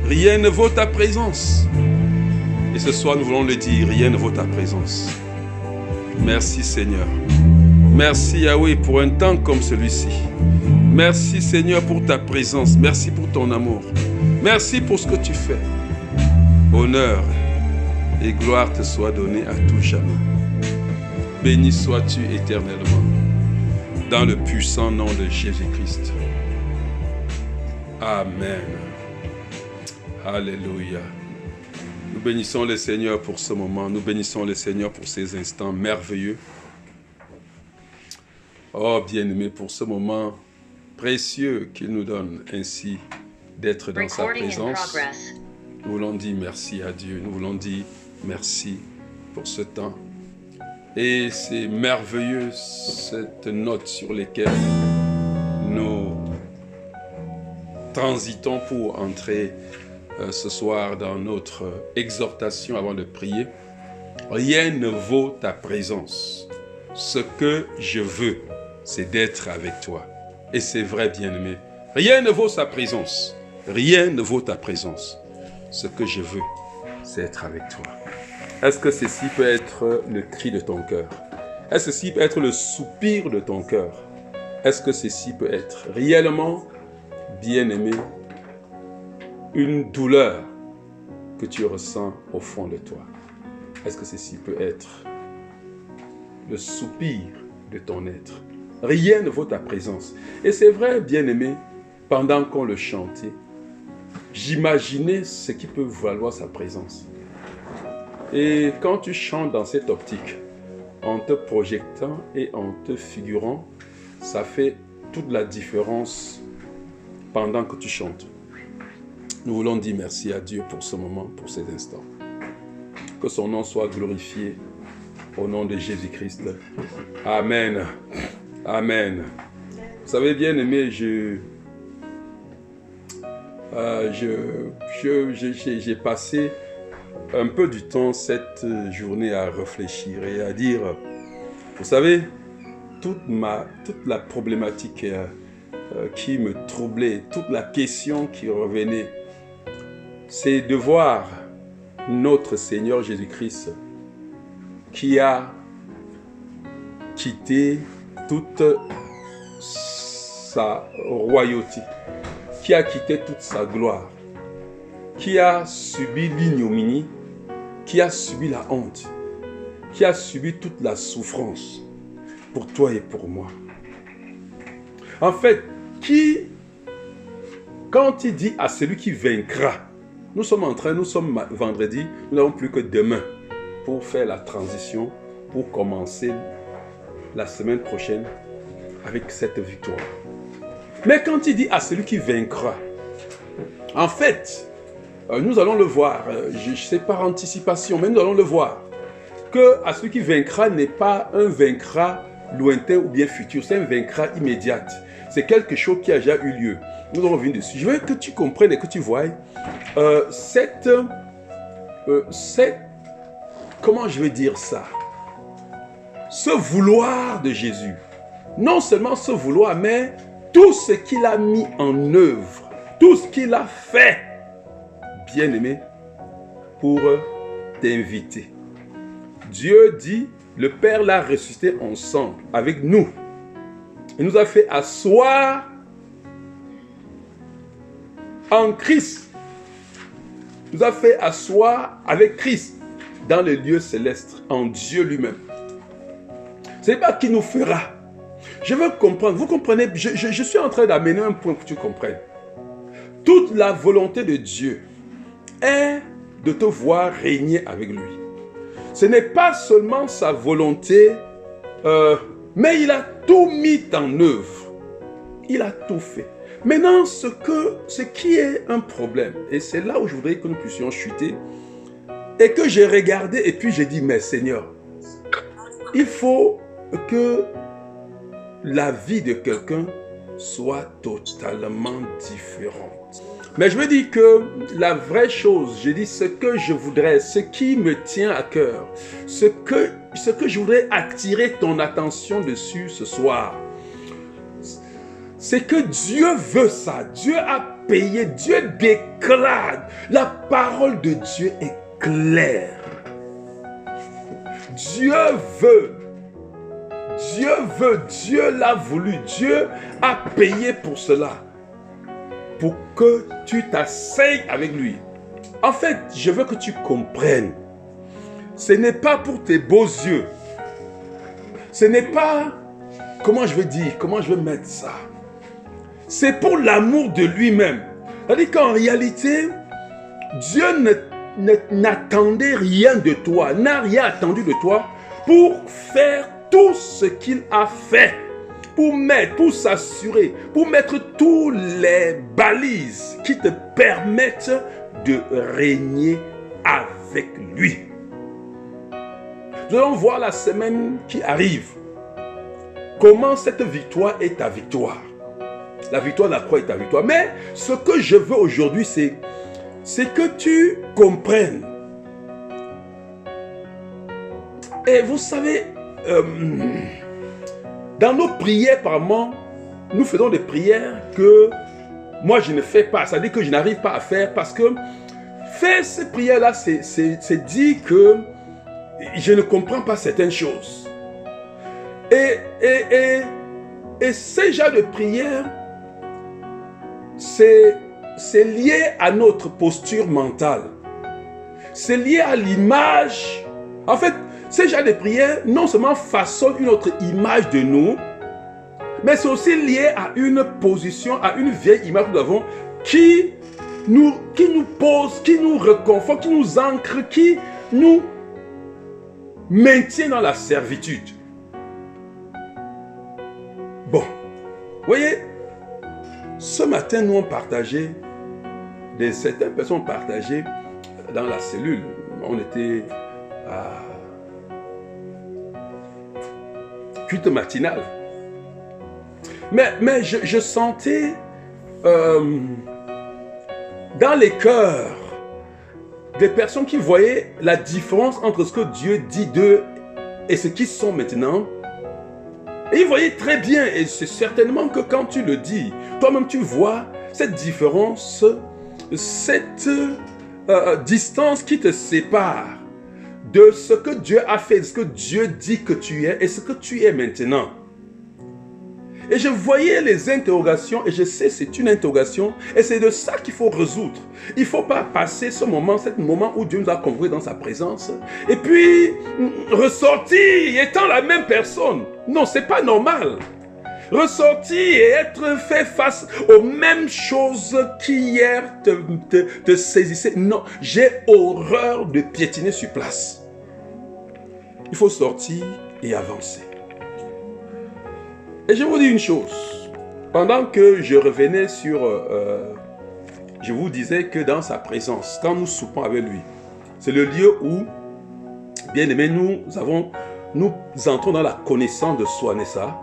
Rien ne vaut ta présence. Et ce soir, nous voulons le dire, rien ne vaut ta présence. Merci Seigneur. Merci Yahweh pour un temps comme celui-ci. Merci Seigneur pour ta présence. Merci pour ton amour. Merci pour ce que tu fais. Honneur et gloire te soient données à tout jamais. Béni sois-tu éternellement. Dans le puissant nom de Jésus-Christ. Amen. Alléluia. Nous bénissons le Seigneur pour ce moment. Nous bénissons le Seigneur pour ces instants merveilleux. Oh bien-aimé, pour ce moment précieux qu'il nous donne ainsi d'être dans sa présence. Nous voulons dire merci à Dieu. Nous voulons dire merci pour ce temps. Et c'est merveilleux cette note sur laquelle nous transitons pour entrer ce soir dans notre exhortation avant de prier. Rien ne vaut ta présence. Ce que je veux, c'est d'être avec toi. Et c'est vrai, bien-aimé. Rien ne vaut sa présence. Rien ne vaut ta présence. Ce que je veux, c'est être avec toi. Est-ce que ceci peut être le cri de ton cœur? Est-ce que ceci peut être le soupir de ton cœur? Est-ce que ceci peut être réellement, bien-aimé, une douleur que tu ressens au fond de toi? Est-ce que ceci peut être le soupir de ton être? Rien ne vaut ta présence. Et c'est vrai, bien-aimé, pendant qu'on le chantait, j'imaginais ce qui peut valoir sa présence. Et quand tu chantes dans cette optique, en te projetant et en te figurant, ça fait toute la différence pendant que tu chantes. Nous voulons dire merci à Dieu pour ce moment, pour ces instants. Que son nom soit glorifié au nom de Jésus-Christ. Amen. Amen. Vous savez, bien aimé, j'ai passé un peu du temps cette journée à réfléchir et à dire, vous savez, toute la problématique qui me troublait, toute la question qui revenait, c'est de voir notre Seigneur Jésus-Christ qui a quitté toute sa royauté, qui a quitté toute sa gloire, qui a subi l'ignominie, qui a subi la honte, qui a subi toute la souffrance pour toi et pour moi. En fait, quand il dit à celui qui vaincra, nous sommes vendredi, nous n'avons plus que demain pour faire la transition, pour commencer la semaine prochaine avec cette victoire. Mais quand il dit à celui qui vaincra, en fait, nous allons le voir, je ne sais pas anticipation, mais nous allons le voir, que à celui qui vaincra n'est pas un vaincra lointain ou bien futur, c'est un vaincra immédiat. C'est quelque chose qui a déjà eu lieu. Nous allons revenir dessus. Je veux que tu comprennes et que tu voies comment je vais dire ça? Ce vouloir de Jésus. Non seulement ce vouloir, mais tout ce qu'il a mis en œuvre, tout ce qu'il a fait, bien-aimé, pour t'inviter. Dieu dit, le Père l'a ressuscité ensemble, avec nous. Il nous a fait asseoir en Christ. Il nous a fait asseoir avec Christ dans les lieux célestes, en Dieu lui-même. Ce n'est pas qui nous fera. Je veux comprendre, vous comprenez, je suis en train d'amener un point pour que tu comprennes. Toute la volonté de Dieu est de te voir régner avec lui. Ce n'est pas seulement sa volonté, mais il a tout mis en œuvre. Il a tout fait. Maintenant, ce qui est un problème, et c'est là où je voudrais que nous puissions chuter, et que j'ai regardé et puis j'ai dit, mais Seigneur, il faut que la vie de quelqu'un soit totalement différente. Mais je veux dire que la vraie chose, je dis ce que je voudrais, ce qui me tient à cœur, ce que je voudrais attirer ton attention dessus ce soir, c'est que Dieu veut ça. Dieu a payé. Dieu déclare. La parole de Dieu est claire. Dieu veut. Dieu veut. Dieu l'a voulu. Dieu a payé pour cela. Pour que tu t'asseyes avec lui. En fait, je veux que tu comprennes. Ce n'est pas pour tes beaux yeux. Ce n'est pas... Comment je veux dire? Comment je veux mettre ça? C'est pour l'amour de lui-même. C'est-à-dire qu'en réalité, Dieu n'attendait rien de toi, n'a rien attendu de toi pour faire tout ce qu'il a fait. Pour s'assurer, pour mettre toutes les balises qui te permettent de régner avec lui. Nous allons voir la semaine qui arrive. Comment cette victoire est ta victoire. La victoire de la croix est ta victoire. Mais ce que je veux aujourd'hui, c'est que tu comprennes. Et vous savez, dans nos prières par moment, nous faisons des prières que moi je ne fais pas. C'est-à-dire que je n'arrive pas à faire parce que faire ces prières-là, c'est dire que je ne comprends pas certaines choses. Et ces genres de prières, c'est lié à notre posture mentale. C'est lié à l'image. En fait, ces genres de prières, non seulement façonnent une autre image de nous, mais c'est aussi lié à une position, à une vieille image que nous avons qui nous pose, qui nous reconforte, qui nous ancre, qui nous maintient dans la servitude. Bon, vous voyez, ce matin, nous avons partagé, certaines personnes ont partagé dans la cellule. On était à culte matinal. Mais je sentais dans les cœurs des personnes qui voyaient la différence entre ce que Dieu dit d'eux et ce qu'ils sont maintenant. Et ils voyaient très bien, et c'est certainement que quand tu le dis, toi-même tu vois cette différence, cette distance qui te sépare de ce que Dieu a fait, de ce que Dieu dit que tu es et ce que tu es maintenant. Et je voyais les interrogations, et je sais c'est une interrogation, et c'est de ça qu'il faut résoudre. Il ne faut pas passer ce moment où Dieu nous a convoqués dans sa présence, et puis ressortir étant la même personne. Non, ce n'est pas normal. Ressortir et être fait face aux mêmes choses qu'hier te saisissaient. Non, j'ai horreur de piétiner sur place. Il faut sortir et avancer. Et je vous dis une chose. Pendant que je revenais sur... je vous disais que dans sa présence, quand nous soupons avec lui, c'est le lieu où, bien aimé, nous entrons dans la connaissance de soi, n'est-ce pas?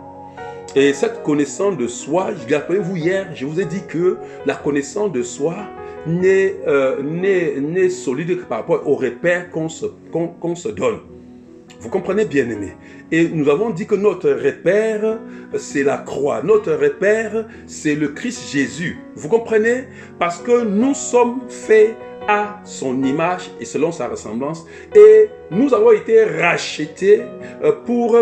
Et cette connaissance de soi, rappelez-vous hier, je vous ai dit que la connaissance de soi n'est solide que par rapport aux repères qu'on se donne. Vous comprenez, bien aimé? Et nous avons dit que notre repère, c'est la croix. Notre repère, c'est le Christ Jésus. Vous comprenez? Parce que nous sommes faits à son image et selon sa ressemblance. Et nous avons été rachetés pour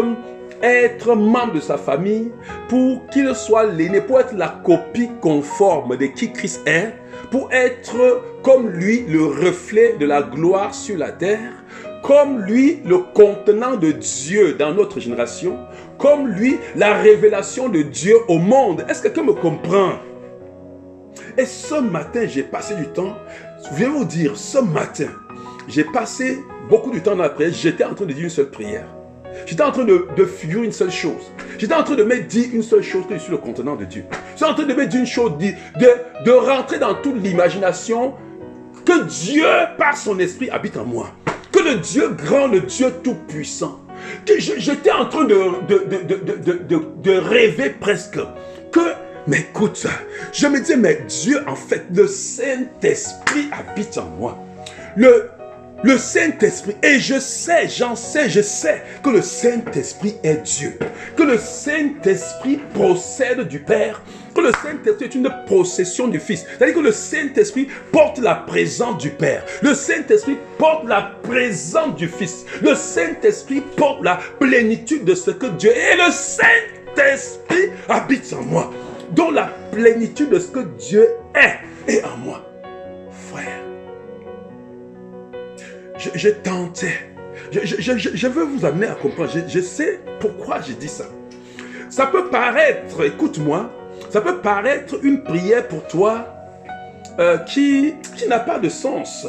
être membre de sa famille, pour qu'il soit l'aîné, pour être la copie conforme de qui Christ est, pour être comme lui le reflet de la gloire sur la terre, comme lui le contenant de Dieu dans notre génération, comme lui la révélation de Dieu au monde. Est-ce que quelqu'un me comprend? Et ce matin, j'ai passé du temps, je viens vous dire, ce matin, j'ai passé beaucoup de temps dans la prière, j'étais en train de dire une seule prière. J'étais en train de figurer une seule chose. J'étais en train de me dire une seule chose, que je suis le contenant de Dieu. J'étais en train de me dire une chose, de rentrer dans toute l'imagination que Dieu, par son esprit, habite en moi. Que le Dieu grand, le Dieu tout-puissant, que j'étais en train de rêver presque, mais écoute, je me disais, mais Dieu, en fait, le Saint-Esprit habite en moi. Le Saint-Esprit, et je sais que le Saint-Esprit est Dieu, que le Saint-Esprit procède du Père, que le Saint-Esprit est une procession du Fils. C'est-à-dire que le Saint-Esprit porte la présence du Père, le Saint-Esprit porte la présence du Fils, le Saint-Esprit porte la plénitude de ce que Dieu est, et le Saint-Esprit habite en moi, dont la plénitude de ce que Dieu est en moi. Frère, je tentais. Je veux vous amener à comprendre. Je sais pourquoi j'ai dit ça. Ça peut paraître, écoute-moi, ça peut paraître une prière pour toi qui n'a pas de sens.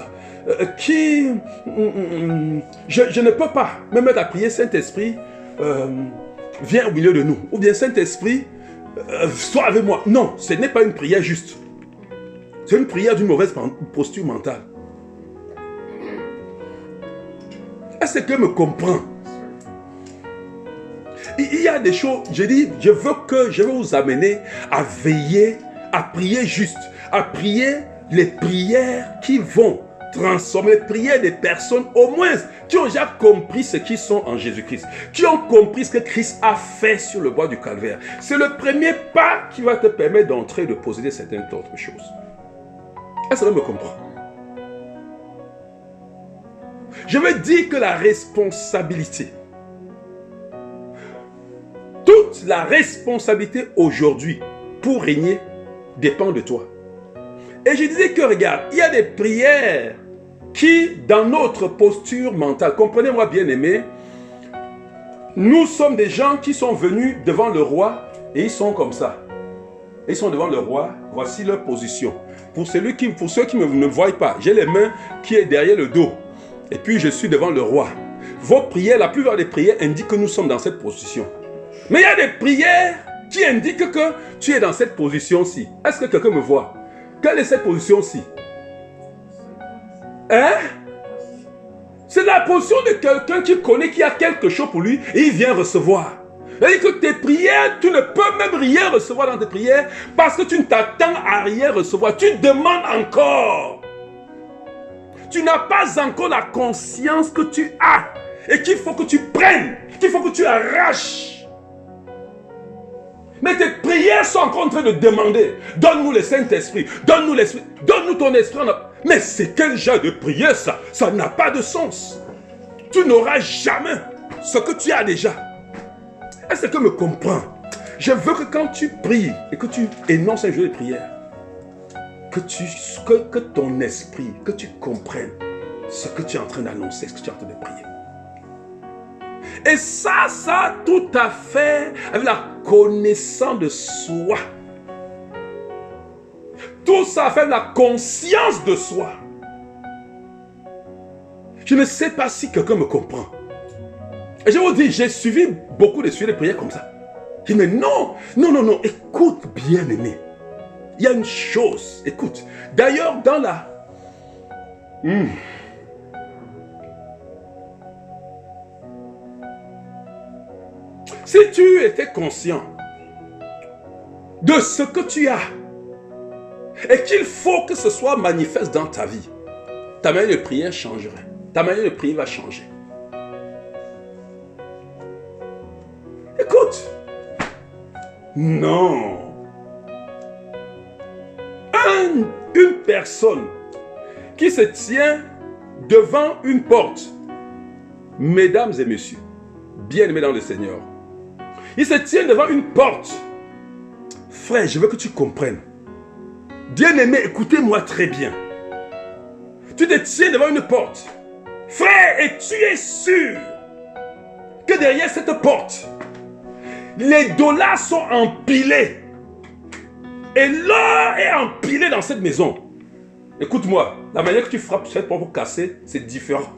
Je ne peux pas me mettre à prier Saint-Esprit, viens au milieu de nous. Ou bien Saint-Esprit, sois avec moi. Non, ce n'est pas une prière juste. C'est une prière d'une mauvaise posture mentale. Est-ce que me comprend? Il y a des choses, je dis, je veux vous amener à veiller, à prier juste, à prier les prières qui vont transformer, les prières des personnes au moins qui ont déjà compris ce qu'ils sont en Jésus-Christ, qui ont compris ce que Christ a fait sur le bois du calvaire. C'est le premier pas qui va te permettre d'entrer et de posséder certaines autres choses. Est-ce que vous me comprenez? Je veux dire que la responsabilité, toute la responsabilité aujourd'hui pour régner dépend de toi. Et je disais que regarde, il y a des prières qui, dans notre posture mentale, comprenez-moi bien aimé, nous sommes des gens qui sont venus devant le roi et ils sont comme ça. Ils sont devant le roi, voici leur position. Pour ceux qui ne voient pas, j'ai les mains qui est derrière le dos. Et puis je suis devant le roi. Vos prières, la plupart des prières indiquent que nous sommes dans cette position. Mais il y a des prières qui indiquent que tu es dans cette position-ci. Est-ce que quelqu'un me voit? Quelle est cette position-ci? Hein? C'est la position de quelqu'un qui connaît qu'il y a quelque chose pour lui et il vient recevoir. C'est-à-dire que tes prières, tu ne peux même rien recevoir dans tes prières parce que tu ne t'attends à rien recevoir. Tu demandes encore. Tu n'as pas encore la conscience que tu as et qu'il faut que tu prennes, qu'il faut que tu arraches. Mais tes prières sont encore en train de demander, donne-nous le Saint-Esprit, donne-nous l'Esprit, donne-nous ton Esprit. Mais c'est quel genre de prière ça? Ça n'a pas de sens. Tu n'auras jamais ce que tu as déjà. Est-ce que tu me comprends? Je veux que quand tu pries et que tu énonces un jeu de prière, que ton esprit, que tu comprennes ce que tu es en train d'annoncer, ce que tu es en train de prier. Et ça tout à fait avec la connaissance de soi. Tout ça fait la conscience de soi. Je ne sais pas si quelqu'un me comprend. Et je vous dis, j'ai suivi beaucoup de sujets de prière comme ça. Je dis, mais non, écoute bien aimé. Il y a une chose, écoute. D'ailleurs, dans la... Si tu étais conscient de ce que tu as et qu'il faut que ce soit manifeste dans ta vie, ta manière de prière changerait. Ta manière de prier va changer. Écoute. Non. Une personne qui se tient devant une porte, mesdames et messieurs, bien-aimés dans le Seigneur, il se tient devant une porte. Frère, je veux que tu comprennes. Bien-aimé, écoutez-moi très bien. Tu te tiens devant une porte. Frère, et tu es sûr que derrière cette porte, les dollars sont empilés. Et l'or est empilé dans cette maison. Écoute-moi, la manière que tu frappes cette porte pour casser, c'est différent.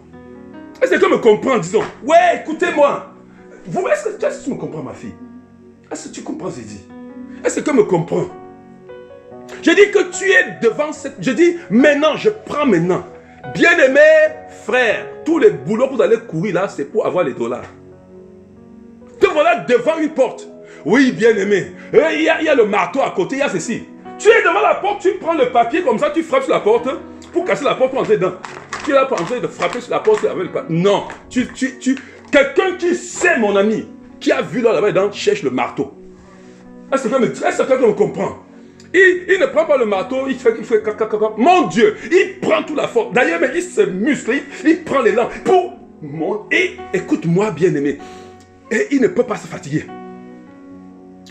Est-ce que tu me comprends, disons? Ouais, écoutez-moi. Est-ce que tu me comprends, ma fille? Est-ce que tu comprends, j'ai dit? Est-ce que tu me comprends? Je dis que tu es devant cette... Je dis, maintenant, je prends maintenant. Bien-aimé, frère, tous les boulots que vous allez courir là, c'est pour avoir les dollars. Te voilà devant une porte. Oui, bien-aimé. Il y a le marteau à côté, il y a ceci. Tu es devant la porte, tu prends le papier comme ça, tu frappes sur la porte pour casser la porte pour entrer dedans. Tu es là pour en train de frapper sur la porte avec le pas. Non. Quelqu'un qui sait, mon ami, qui a vu là-bas, cherche le marteau. Est-ce que quelqu'un me comprend? Il ne prend pas le marteau, il fait mon Dieu, il prend toute la force. D'ailleurs, mais il se muscle, il prend l'élan pour... Et écoute-moi, bien-aimé, et il ne peut pas se fatiguer.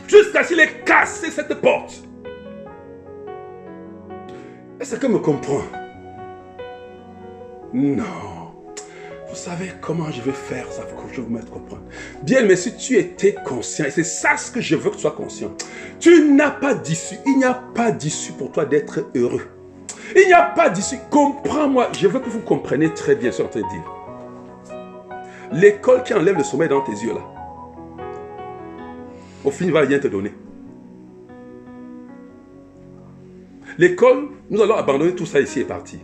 Jusqu'à ce qu'il ait cassé cette porte. Est-ce que me comprend? Non. Vous savez comment je vais faire ça pour que je vous mette à comprendre. Bien, mais si tu étais conscient, et c'est ça ce que je veux que tu sois conscient, tu n'as pas d'issue. Il n'y a pas d'issue pour toi d'être heureux. Il n'y a pas d'issue. Comprends-moi. Je veux que vous compreniez très bien ce que je suis en train de dire. L'école qui enlève le sommeil dans tes yeux là, au fin, il ne va rien te donner. L'école, nous allons abandonner tout ça ici et partir.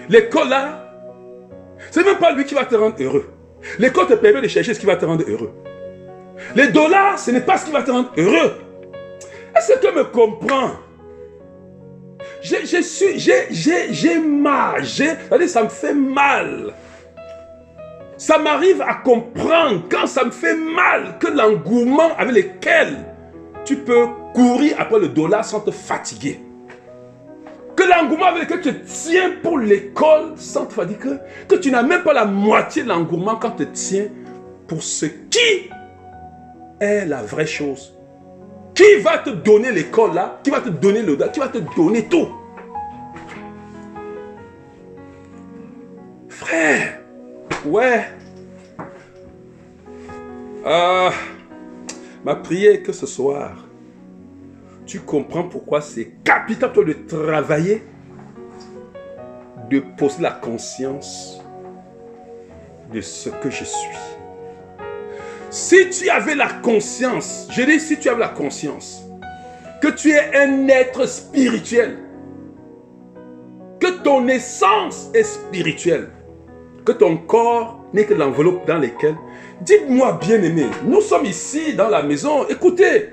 L'école là, c'est même pas lui qui va te rendre heureux. L'école te permet de chercher ce qui va te rendre heureux. Les dollars, ce n'est pas ce qui va te rendre heureux. Est-ce que tu me comprends? J'ai mal. Ça me fait mal. Ça m'arrive à comprendre quand ça me fait mal que l'engouement avec lequel tu peux courir après le dollar sans te fatiguer. Que l'engouement avec lequel tu tiens pour l'école sans te fatiguer, que tu n'as même pas la moitié de l'engouement quand tu tiens pour ce qui est la vraie chose. Qui va te donner l'école là, qui va te donner le dollar, qui va te donner tout. Frère, ouais. Ma prière est que ce soir, tu comprends pourquoi c'est capital pour toi de travailler, de poser la conscience de ce que je suis. Si tu avais la conscience, je dis si tu avais la conscience, que tu es un être spirituel, que ton essence est spirituelle, que ton corps n'est que l'enveloppe dans laquelle... Dites-moi, bien-aimé, nous sommes ici dans la maison, écoutez,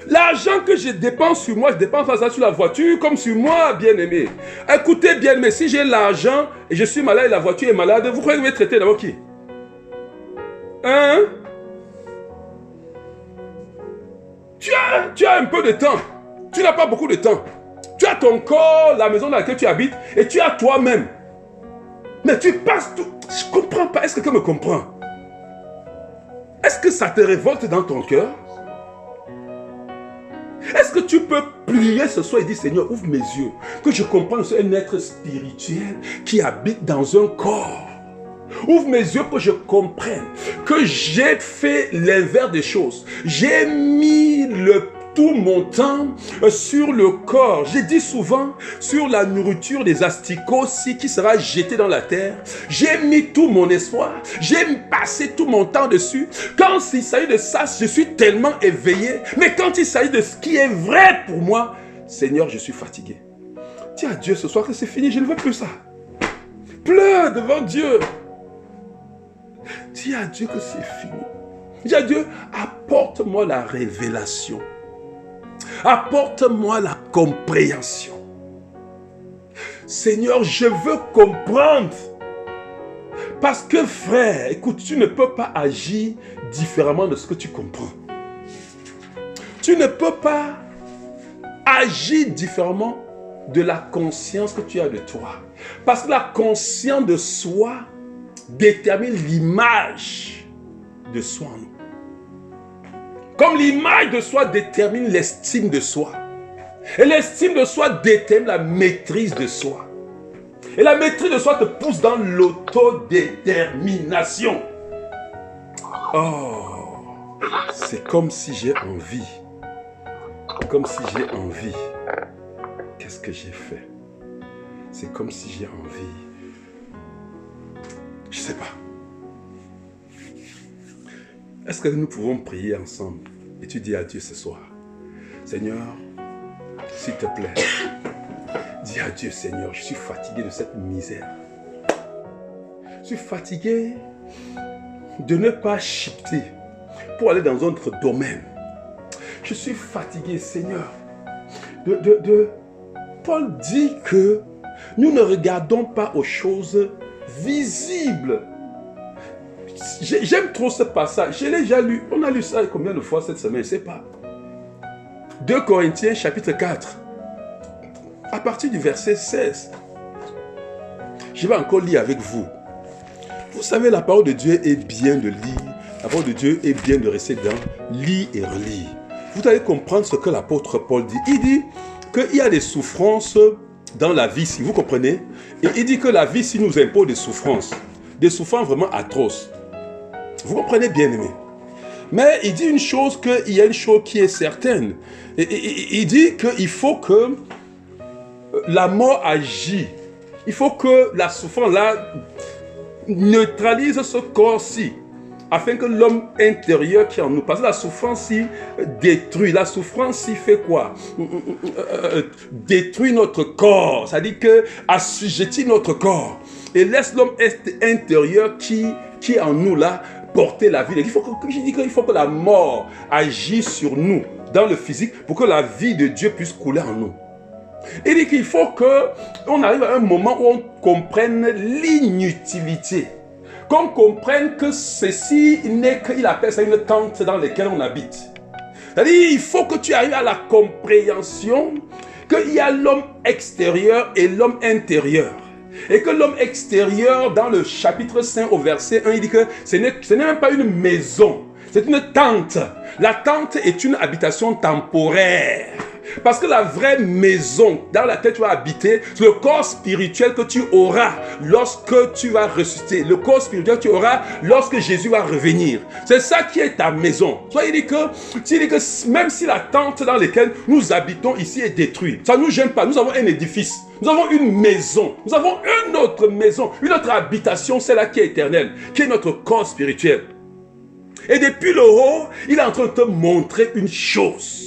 l'argent que je dépense sur moi, je dépense pas ça sur la voiture comme sur moi, bien-aimé. Écoutez, bien-aimé, si j'ai l'argent et je suis malade et la voiture est malade, vous croyez que vous allez traiter d'abord qui? Hein? Tu as un peu de temps. Tu n'as pas beaucoup de temps. Tu as ton corps, la maison dans laquelle tu habites, et tu as toi-même. Mais tu passes tout... Je ne comprends pas. Est-ce que quelqu'un me comprend? Est-ce que ça te révolte dans ton cœur? Est-ce que tu peux prier ce soir et dire, Seigneur, ouvre mes yeux, que je comprenne que je suis un être spirituel qui habite dans un corps. Ouvre mes yeux pour que je comprenne que j'ai fait l'inverse des choses. J'ai mis tout mon temps sur le corps. J'ai dit souvent sur la nourriture des asticots qui sera jetée dans la terre. J'ai mis tout mon espoir. J'ai passé tout mon temps dessus. Quand il s'agit de ça, je suis tellement éveillé. Mais quand il s'agit de ce qui est vrai pour moi, Seigneur, je suis fatigué. Dis à Dieu ce soir que c'est fini, je ne veux plus ça. Pleure devant Dieu. Dis à Dieu que c'est fini. Dis à Dieu, apporte-moi la révélation. Apporte-moi la compréhension. Seigneur, je veux comprendre. Parce que frère, écoute, tu ne peux pas agir différemment de ce que tu comprends. Tu ne peux pas agir différemment de la conscience que tu as de toi. Parce que la conscience de soi détermine l'image de soi en nous. Comme l'image de soi détermine l'estime de soi. Et l'estime de soi détermine la maîtrise de soi. Et la maîtrise de soi te pousse dans l'autodétermination. Oh, c'est comme si j'ai envie. Comme si j'ai envie. Qu'est-ce que j'ai fait? C'est comme si j'ai envie. Je ne sais pas. Est-ce que nous pouvons prier ensemble? Et tu dis à Dieu ce soir, Seigneur, s'il te plaît, dis à Dieu, Seigneur, je suis fatigué de cette misère. Je suis fatigué de ne pas shifter pour aller dans un autre domaine. Je suis fatigué, Seigneur. Paul dit que nous ne regardons pas aux choses visibles. J'aime trop ce passage. Je l'ai déjà lu. On a lu ça combien de fois cette semaine? Je ne sais pas. 2 Corinthiens chapitre 4. À partir du verset 16. Je vais encore lire avec vous. Vous savez, la parole de Dieu est bien de lire. La parole de Dieu est bien de rester dedans. Lire et relire. Vous allez comprendre ce que l'apôtre Paul dit. Il dit qu'il y a des souffrances dans la vie, si vous comprenez. Et il dit que la vie, si nous impose des souffrances vraiment atroces. Vous comprenez, bien aimé. Mais il dit une chose, qu'il y a une chose qui est certaine. Il dit qu'il faut que la mort agisse. Il faut que la souffrance là neutralise ce corps-ci. Afin que l'homme intérieur qui est en nous, parce que la souffrance-ci détruit. La souffrance-ci fait quoi? Détruit notre corps. C'est-à-dire que assujettit notre corps. Et laisse l'homme intérieur qui est en nous là, porter la vie. Je dis qu'il faut que la mort agisse sur nous, dans le physique, pour que la vie de Dieu puisse couler en nous. Il dit qu'il faut qu'on arrive à un moment où on comprenne l'inutilité. Qu'on comprenne que ceci n'est qu'il appelle ça une tente dans laquelle on habite. C'est-à-dire, il faut que tu arrives à la compréhension qu'il y a l'homme extérieur et l'homme intérieur. Et que l'homme extérieur, dans le chapitre 5 au verset 1, il dit que ce n'est même pas une maison, c'est une tente. La tente est une habitation temporaire. Parce que la vraie maison dans laquelle tu vas habiter, c'est le corps spirituel que tu auras lorsque tu vas ressusciter. Le corps spirituel que tu auras lorsque Jésus va revenir. C'est ça qui est ta maison. Soit il dit que même si la tente dans laquelle nous habitons ici est détruite, ça ne nous gêne pas. Nous avons un édifice. Nous avons une maison. Nous avons une autre maison. Une autre habitation, celle-là qui est éternelle, qui est notre corps spirituel. Et depuis le haut, il est en train de te montrer une chose.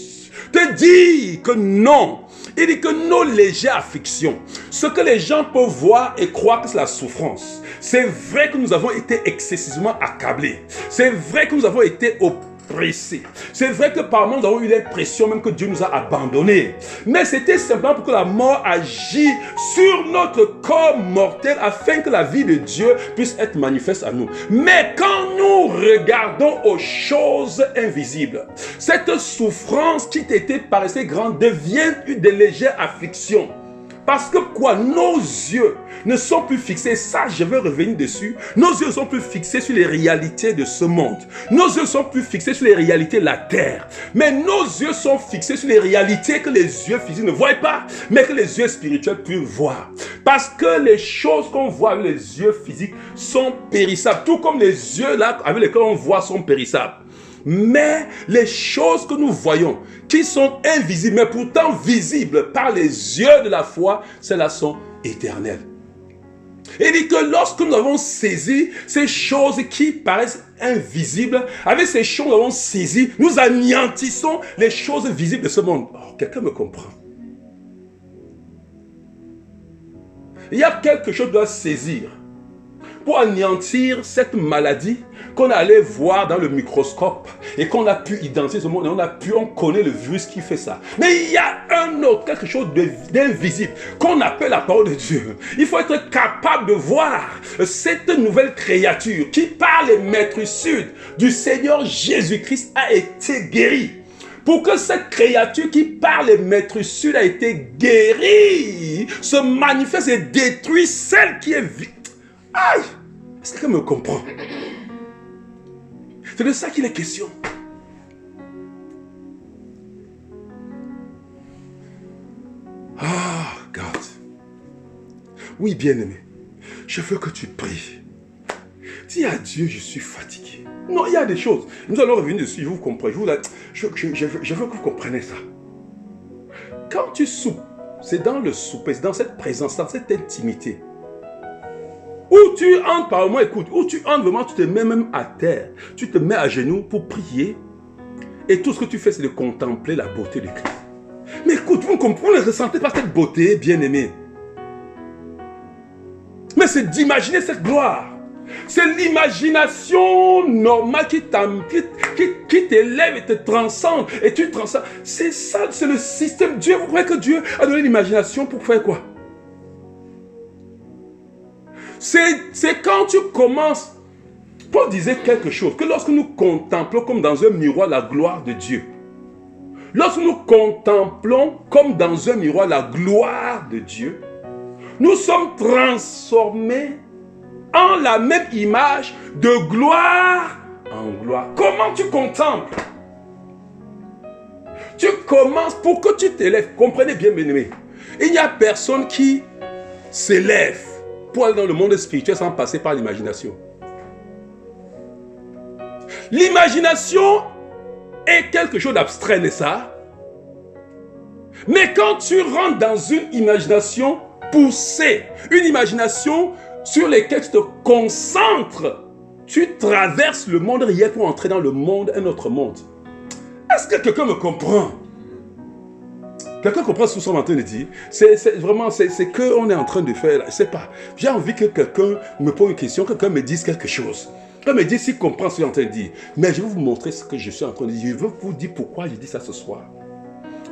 Te dit que non. Il dit que nos légères afflictions, ce que les gens peuvent voir et croire que c'est la souffrance, c'est vrai que nous avons été excessivement accablés. C'est vrai que nous avons été oppressés. C'est vrai que par moments nous avons eu l'impression même que Dieu nous a abandonnés. Mais c'était simplement pour que la mort agisse sur notre corps mortel afin que la vie de Dieu puisse être manifeste à nous. Mais quand nous regardons aux choses invisibles, cette souffrance qui t'était paraissait grande devient une des légères afflictions. Parce que quoi? Nos yeux ne sont plus fixés, ça je vais revenir dessus, nos yeux ne sont plus fixés sur les réalités de ce monde. Nos yeux ne sont plus fixés sur les réalités de la terre. Mais nos yeux sont fixés sur les réalités que les yeux physiques ne voient pas, mais que les yeux spirituels peuvent voir. Parce que les choses qu'on voit avec les yeux physiques sont périssables, tout comme les yeux là avec lesquels on voit sont périssables. Mais les choses que nous voyons, qui sont invisibles, mais pourtant visibles par les yeux de la foi, celles-là sont éternelles. Il dit que lorsque nous avons saisi ces choses qui paraissent invisibles, avec ces choses que nous avons saisies, nous anéantissons les choses visibles de ce monde. Oh, quelqu'un me comprend? Il y a quelque chose à saisir pour anéantir cette maladie qu'on allait voir dans le microscope et qu'on a pu identifier ce monde et on connaît le virus qui fait ça. Mais il y a un autre, quelque chose d'invisible qu'on appelle la parole de Dieu. Il faut être capable de voir cette nouvelle créature qui, par les maîtrisudes du Seigneur Jésus-Christ, a été guérie. Pour que cette créature qui, par les maîtrisudes, a été guérie, se manifeste et détruit celle qui est vide. Aïe! Est-ce que quelqu'un me comprend? C'est de ça qu'il est question. Ah, God. Oui, bien-aimé. Je veux que tu pries. Dis à Dieu, je suis fatigué. Non, il y a des choses. Nous allons revenir dessus, vous comprenez. Je veux que vous compreniez ça. Quand tu soupes, c'est dans le souper, c'est dans cette présence, dans cette intimité. Où tu entres, par moment, écoute, où tu entres vraiment, tu te mets même à terre. Tu te mets à genoux pour prier. Et tout ce que tu fais, c'est de contempler la beauté de Christ. Mais écoute, vous ne ressentez pas cette beauté, bien-aimé. Mais c'est d'imaginer cette gloire. C'est l'imagination normale qui t'élève et te transcende. Et tu transcendes. C'est ça, c'est le système. Vous croyez que Dieu a donné l'imagination pour faire quoi? C'est quand tu commences. Paul disait quelque chose, que lorsque nous contemplons comme dans un miroir la gloire de Dieu, lorsque nous contemplons comme dans un miroir la gloire de Dieu, nous sommes transformés en la même image de gloire en gloire. Comment tu contemples? Tu commences pour que tu t'élèves. Comprenez bien, bien-aimés. Il n'y a personne qui s'élève pour aller dans le monde spirituel sans passer par l'imagination. L'imagination est quelque chose d'abstrait, n'est-ce pas? Mais quand tu rentres dans une imagination poussée, une imagination sur laquelle tu te concentres, tu traverses le monde rien pour entrer dans le monde, un autre monde. Est-ce que quelqu'un me comprend? Quelqu'un comprend ce que nous sommes en train de dire? C'est vraiment, c'est qu'on est en train de faire, je ne sais pas. J'ai envie que quelqu'un me pose une question, quelqu'un me dise quelque chose. Quelqu'un me dise s'il comprend ce que je suis en train de dire. Mais je vais vous montrer ce que je suis en train de dire. Je veux vous dire pourquoi je dis ça ce soir.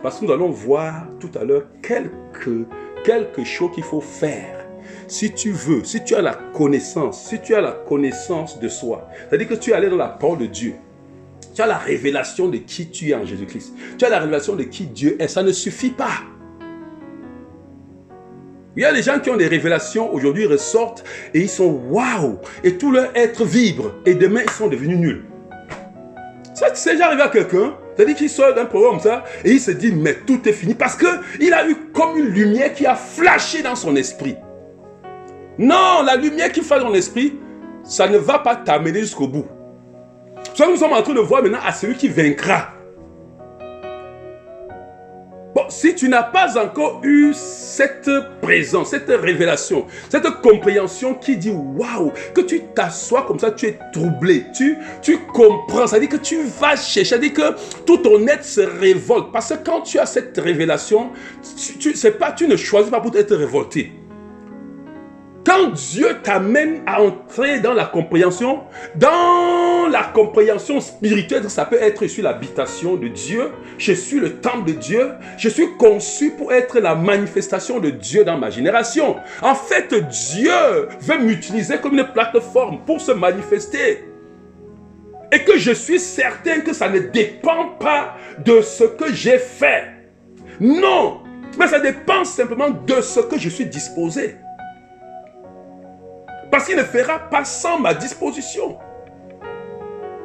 Parce que nous allons voir tout à l'heure quelque chose qu'il faut faire. Si tu veux, si tu as la connaissance de soi, c'est-à-dire que tu es allé dans la parole de Dieu, tu as la révélation de qui tu es en Jésus-Christ, tu as la révélation de qui Dieu est, ça ne suffit pas. Il y a des gens qui ont des révélations, aujourd'hui ils ressortent et ils sont waouh, et tout leur être vibre, et demain ils sont devenus nuls. Ça, c'est déjà arrivé à quelqu'un, c'est-à-dire qu'il sort d'un programme comme ça, et il se dit, mais tout est fini, parce qu'il a eu comme une lumière qui a flashé dans son esprit. Non, la lumière qui flash dans l'esprit, ça ne va pas t'amener jusqu'au bout. Ce que nous sommes en train de voir maintenant à celui qui vaincra. Bon, si tu n'as pas encore eu cette présence, cette révélation, cette compréhension qui dit waouh, que tu t'assois comme ça, tu es troublé, tu comprends, ça veut dire que tu vas chercher, ça veut dire que tout ton être se révolte. Parce que quand tu as cette révélation, tu ne choisis pas pour être révolté. Quand Dieu t'amène à entrer dans la compréhension spirituelle, ça peut être, je suis l'habitation de Dieu, je suis le temple de Dieu, je suis conçu pour être la manifestation de Dieu dans ma génération. En fait, Dieu veut m'utiliser comme une plateforme pour se manifester. Et que je suis certain que ça ne dépend pas de ce que j'ai fait. Non, mais ça dépend simplement de ce que je suis disposé. Parce qu'il ne fera pas sans ma disposition.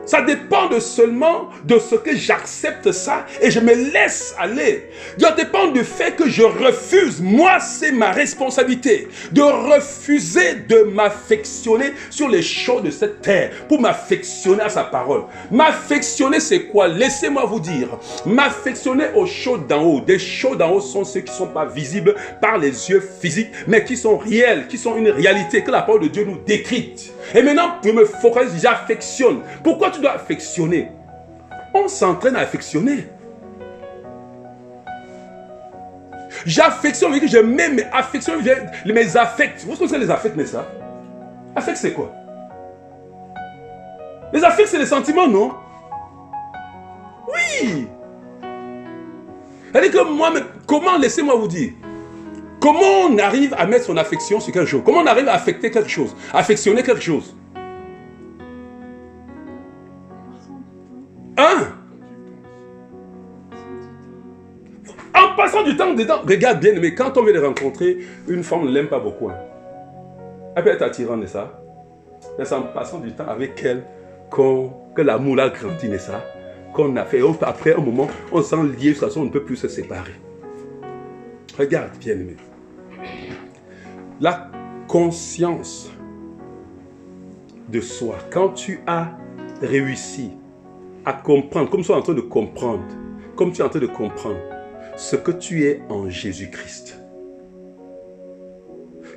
Ça dépend seulement de ce que j'accepte ça et je me laisse aller. Ça dépend du fait que je refuse. Moi, c'est ma responsabilité de refuser de m'affectionner sur les choses de cette terre pour m'affectionner à sa parole. M'affectionner, c'est quoi? Laissez-moi vous dire. M'affectionner aux choses d'en haut. Des choses d'en haut sont ceux qui ne sont pas visibles par les yeux physiques, mais qui sont réels, qui sont une réalité que la parole de Dieu nous décrit. Et maintenant, je me focalise, j'affectionne. Pourquoi tu dois affectionner? On s'entraîne à affectionner. J'affectionne, je mets mes affections, mes affects. Vous connaissez les affects, n'est-ce pas? Affect, c'est quoi? Les affects, c'est les sentiments, non? Oui! C'est-à-dire que moi, comment, laissez-moi vous dire, comment on arrive à mettre son affection sur quelque chose? Comment on arrive à affecter quelque chose? Affectionner quelque chose? Hein? En passant du temps dedans, regarde bien, mais quand on vient de rencontrer une femme, on ne l'aime pas beaucoup. Hein. Elle peut être attirante, n'est-ce pas? Mais c'est en passant du temps avec elle que l'amour a grandi, n'est-ce pas? Qu'on a fait. Après un moment, on s'en lié, de toute façon, on ne peut plus se séparer. Regarde bien, aimé. La conscience de soi, quand tu as réussi à comprendre, comme tu es en train de comprendre, ce que tu es en Jésus-Christ.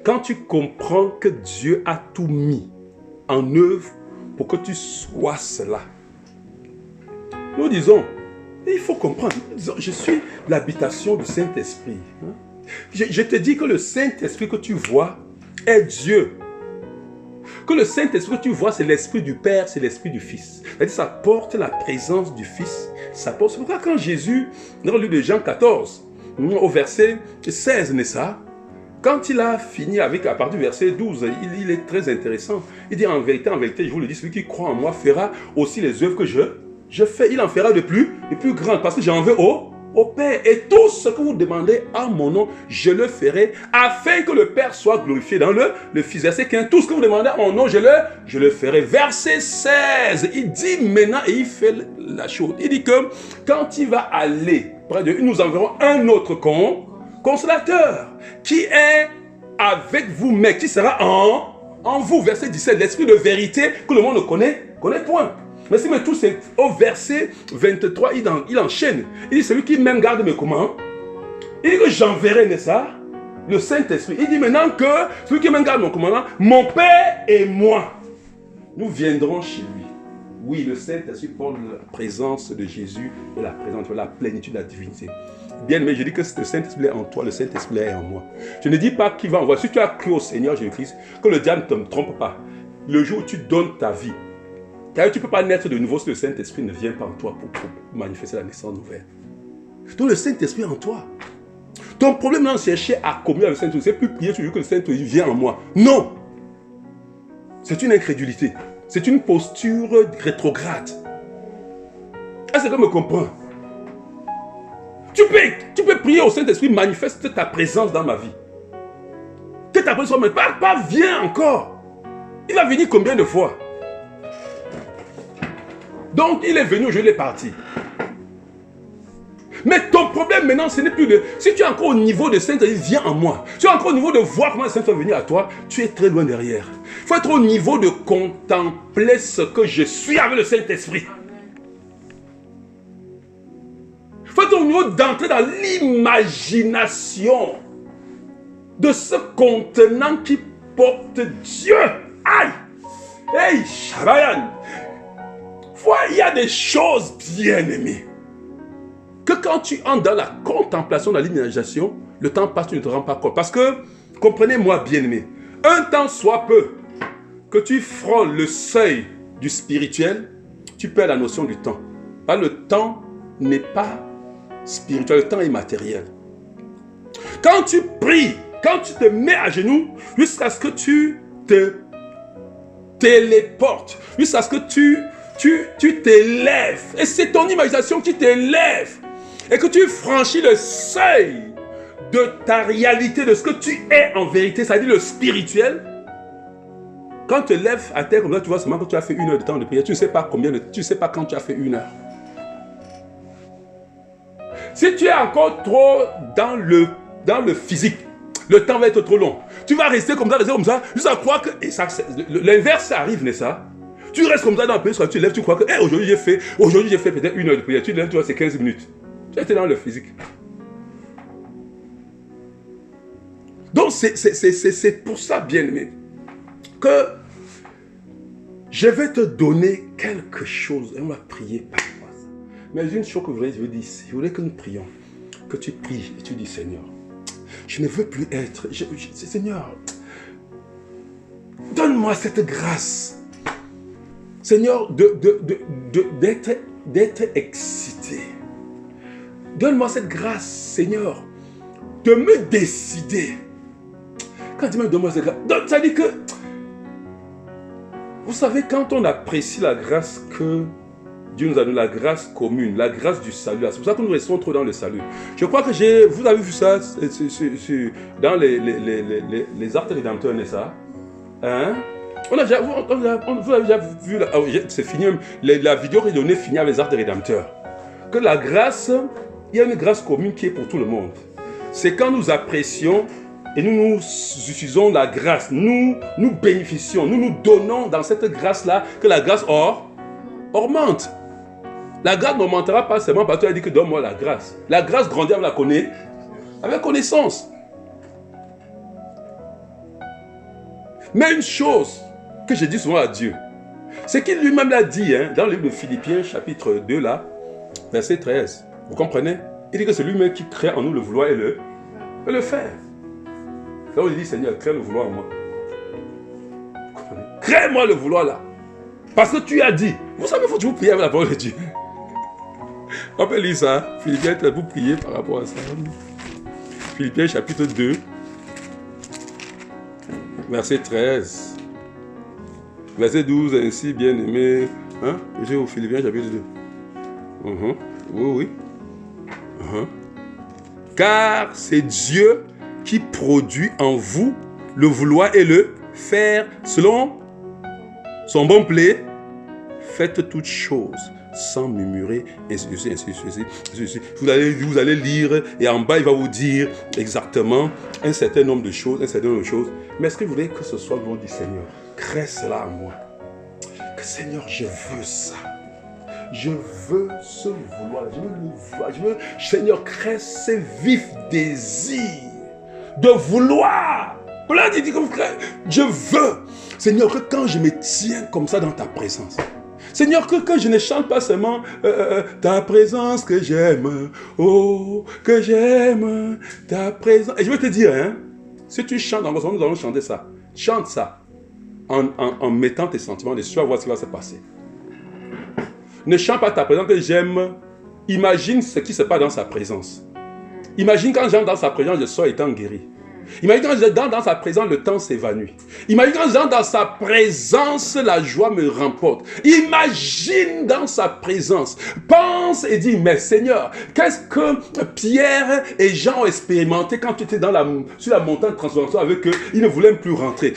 Quand tu comprends que Dieu a tout mis en œuvre pour que tu sois cela. Nous disons, il faut comprendre, je suis l'habitation du Saint-Esprit. Je te dis que le Saint-Esprit que tu vois est Dieu. Que le Saint-Esprit que tu vois, c'est l'Esprit du Père, c'est l'Esprit du Fils. C'est-à-dire ça porte la présence du Fils. Ça porte. C'est pourquoi quand Jésus, dans le livre de Jean 14, au verset 16, n'est-ce pas? quand il a fini avec, à partir du verset 12, il est très intéressant. Il dit en vérité, je vous le dis, celui qui croit en moi fera aussi les œuvres que je fais. Il en fera de plus grandes, parce que j'en veux au Père. Et tout ce que vous demandez en mon nom, je le ferai, afin que le Père soit glorifié dans le Fils. Verset 15, tout ce que vous demandez en mon nom, je le ferai. Verset 16, il dit maintenant, et il fait la chose. Il dit que quand il va aller près de nous enverrons un autre consolateur, qui est avec vous, mais qui sera en vous. Verset 17, l'esprit de vérité que le monde ne connaît point. Mais si tout c'est au verset 23, il enchaîne. Il dit, celui qui même garde mes commandements, il dit que j'enverrai, n'est-ce pas, le Saint-Esprit. Il dit maintenant que celui qui même garde mon commandement, mon Père et moi, nous viendrons chez lui. Oui, le Saint-Esprit porte la présence de Jésus et la présence de la plénitude de la divinité. Bien, mais je dis que le Saint-Esprit est en toi, le Saint-Esprit est en moi. Je ne dis pas qu'il va envoyer. Si tu as cru au Seigneur Jésus-Christ, que le diable ne te trompe pas. Le jour où tu donnes ta vie, car tu ne peux pas naître de nouveau si le Saint-Esprit ne vient pas en toi pour manifester la naissance nouvelle. Donc le Saint-Esprit est en toi. Ton problème là, c'est chercher à communier avec le Saint-Esprit. C'est plus prier sur lui que le Saint-Esprit vient en moi. Non. C'est une incrédulité. C'est une posture rétrograde. Est-ce que tu me comprends? Tu peux prier au Saint-Esprit, manifeste ta présence dans ma vie. Que ta présence soit pas viens encore. Il va venir combien de fois? Donc il est venu, je l'ai parti. Mais ton problème maintenant, ce n'est plus de... Si tu es encore au niveau de Saint-Esprit, viens en moi. Si tu es encore au niveau de voir comment le Saint-Esprit va venir à toi, tu es très loin derrière. Il faut être au niveau de contempler ce que je suis avec le Saint-Esprit. Il faut être au niveau d'entrer dans l'imagination de ce contenant qui porte Dieu. Aïe! Hey, Shabayan! Il y a des choses bien aimées. Que quand tu entres dans la contemplation, dans l'imagination, le temps passe, tu ne te rends pas compte. Parce que, comprenez-moi bien aimé, un temps soit peu que tu frôles le seuil du spirituel, tu perds la notion du temps. Parce que le temps n'est pas spirituel, le temps est matériel. Quand tu pries, quand tu te mets à genoux, jusqu'à ce que tu te téléportes, jusqu'à ce que tu t'élèves. Et c'est ton imagination qui t'élève. Et que tu franchis le seuil de ta réalité, de ce que tu es en vérité, c'est-à-dire le spirituel. Quand tu te lèves à terre comme ça, tu vois seulement que tu as fait 1 heure de temps de prière. Tu ne sais pas tu ne sais pas quand tu as fait 1 heure. Si tu es encore trop dans le physique, le temps va être trop long. Tu vas rester comme ça, jusqu'à croire que... Et ça, l'inverse, ça arrive, n'est-ce pas? Tu restes comme ça dans le pays, tu te lèves, tu crois que aujourd'hui j'ai fait peut-être 1 heure de prière. Tu te lèves, tu vois, c'est 15 minutes. Tu étais dans le physique. Donc c'est pour ça, bien-aimé, que je vais te donner quelque chose. Et on va prier par rapport à ça. Mais une chose que je voudrais dire, je voudrais que nous prions, que tu pries et tu dis, Seigneur, je ne veux plus être... Seigneur, donne-moi cette grâce. Seigneur, d'être excité. Donne-moi cette grâce, Seigneur, de me décider. Quand tu me donnes cette grâce, ça dit que, vous savez, quand on apprécie la grâce que Dieu nous a donné, la grâce commune, la grâce du salut, c'est pour ça que nous restons trop dans le salut. Je crois que vous avez vu ça dans les actes rédempteurs, n'est-ce pas? Hein? Vous avez déjà vu, c'est fini, la vidéo est donnée finie avec les actes rédempteurs. Que la grâce, il y a une grâce commune qui est pour tout le monde. C'est quand nous apprécions et nous utilisons la grâce, nous bénéficions, nous donnons dans cette grâce-là que la grâce augmente. La grâce n'augmentera pas seulement parce que tu as dit que donne-moi la grâce. La grâce grandit avec avec connaissance. Mais une chose que je dis souvent à Dieu, c'est qu'il lui-même l'a dit, dans le livre de Philippiens, chapitre 2, là, verset 13. Vous comprenez? Il dit que c'est lui-même qui crée en nous le vouloir et le faire. Là où il dit, Seigneur, crée le vouloir en moi. Crée-moi le vouloir là. Parce que tu as dit. Vous savez, il faut toujours prier avec la parole de Dieu. On peut lire ça. Philippiens, vous priez par rapport à ça. Philippiens, chapitre 2. Verset 13. Verset 12, ainsi bien-aimé. Hein? J'ai au Philippiens chapitre 2. Oui. Car c'est Dieu qui produit en vous le vouloir et le faire selon son bon plaisir. Faites toutes choses sans murmurer, ainsi de suite. Vous allez lire et en bas il va vous dire exactement un certain nombre de choses, Mais est-ce que vous voulez que ce soit le nom du Seigneur? Crée cela en moi. Que Seigneur, je veux ça. Je veux ce vouloir. Je veux, Seigneur, crée ces vifs désirs de vouloir. Voilà, dit comme frère, je veux. Seigneur, que quand je me tiens comme ça dans ta présence, Seigneur, que je ne chante pas seulement ta présence que j'aime, oh, que j'aime ta présence. Et je veux te dire, hein, si tu chantes, nous allons chanter ça. Chante ça en mettant tes sentiments dessus, tu vas voir ce qui va se passer. Ne chante pas ta présence que j'aime. Imagine ce qui se passe dans sa présence. Imagine quand j'entre dans sa présence, je sors étant guéri. Imagine quand je dans sa présence, le temps s'évanouit. Imagine quand j'entre dans sa présence, la joie me remporte. Imagine dans sa présence. Pense et dis, mais Seigneur, qu'est-ce que Pierre et Jean ont expérimenté quand tu étais sur la montagne de transformation avec eux, ils ne voulaient plus rentrer.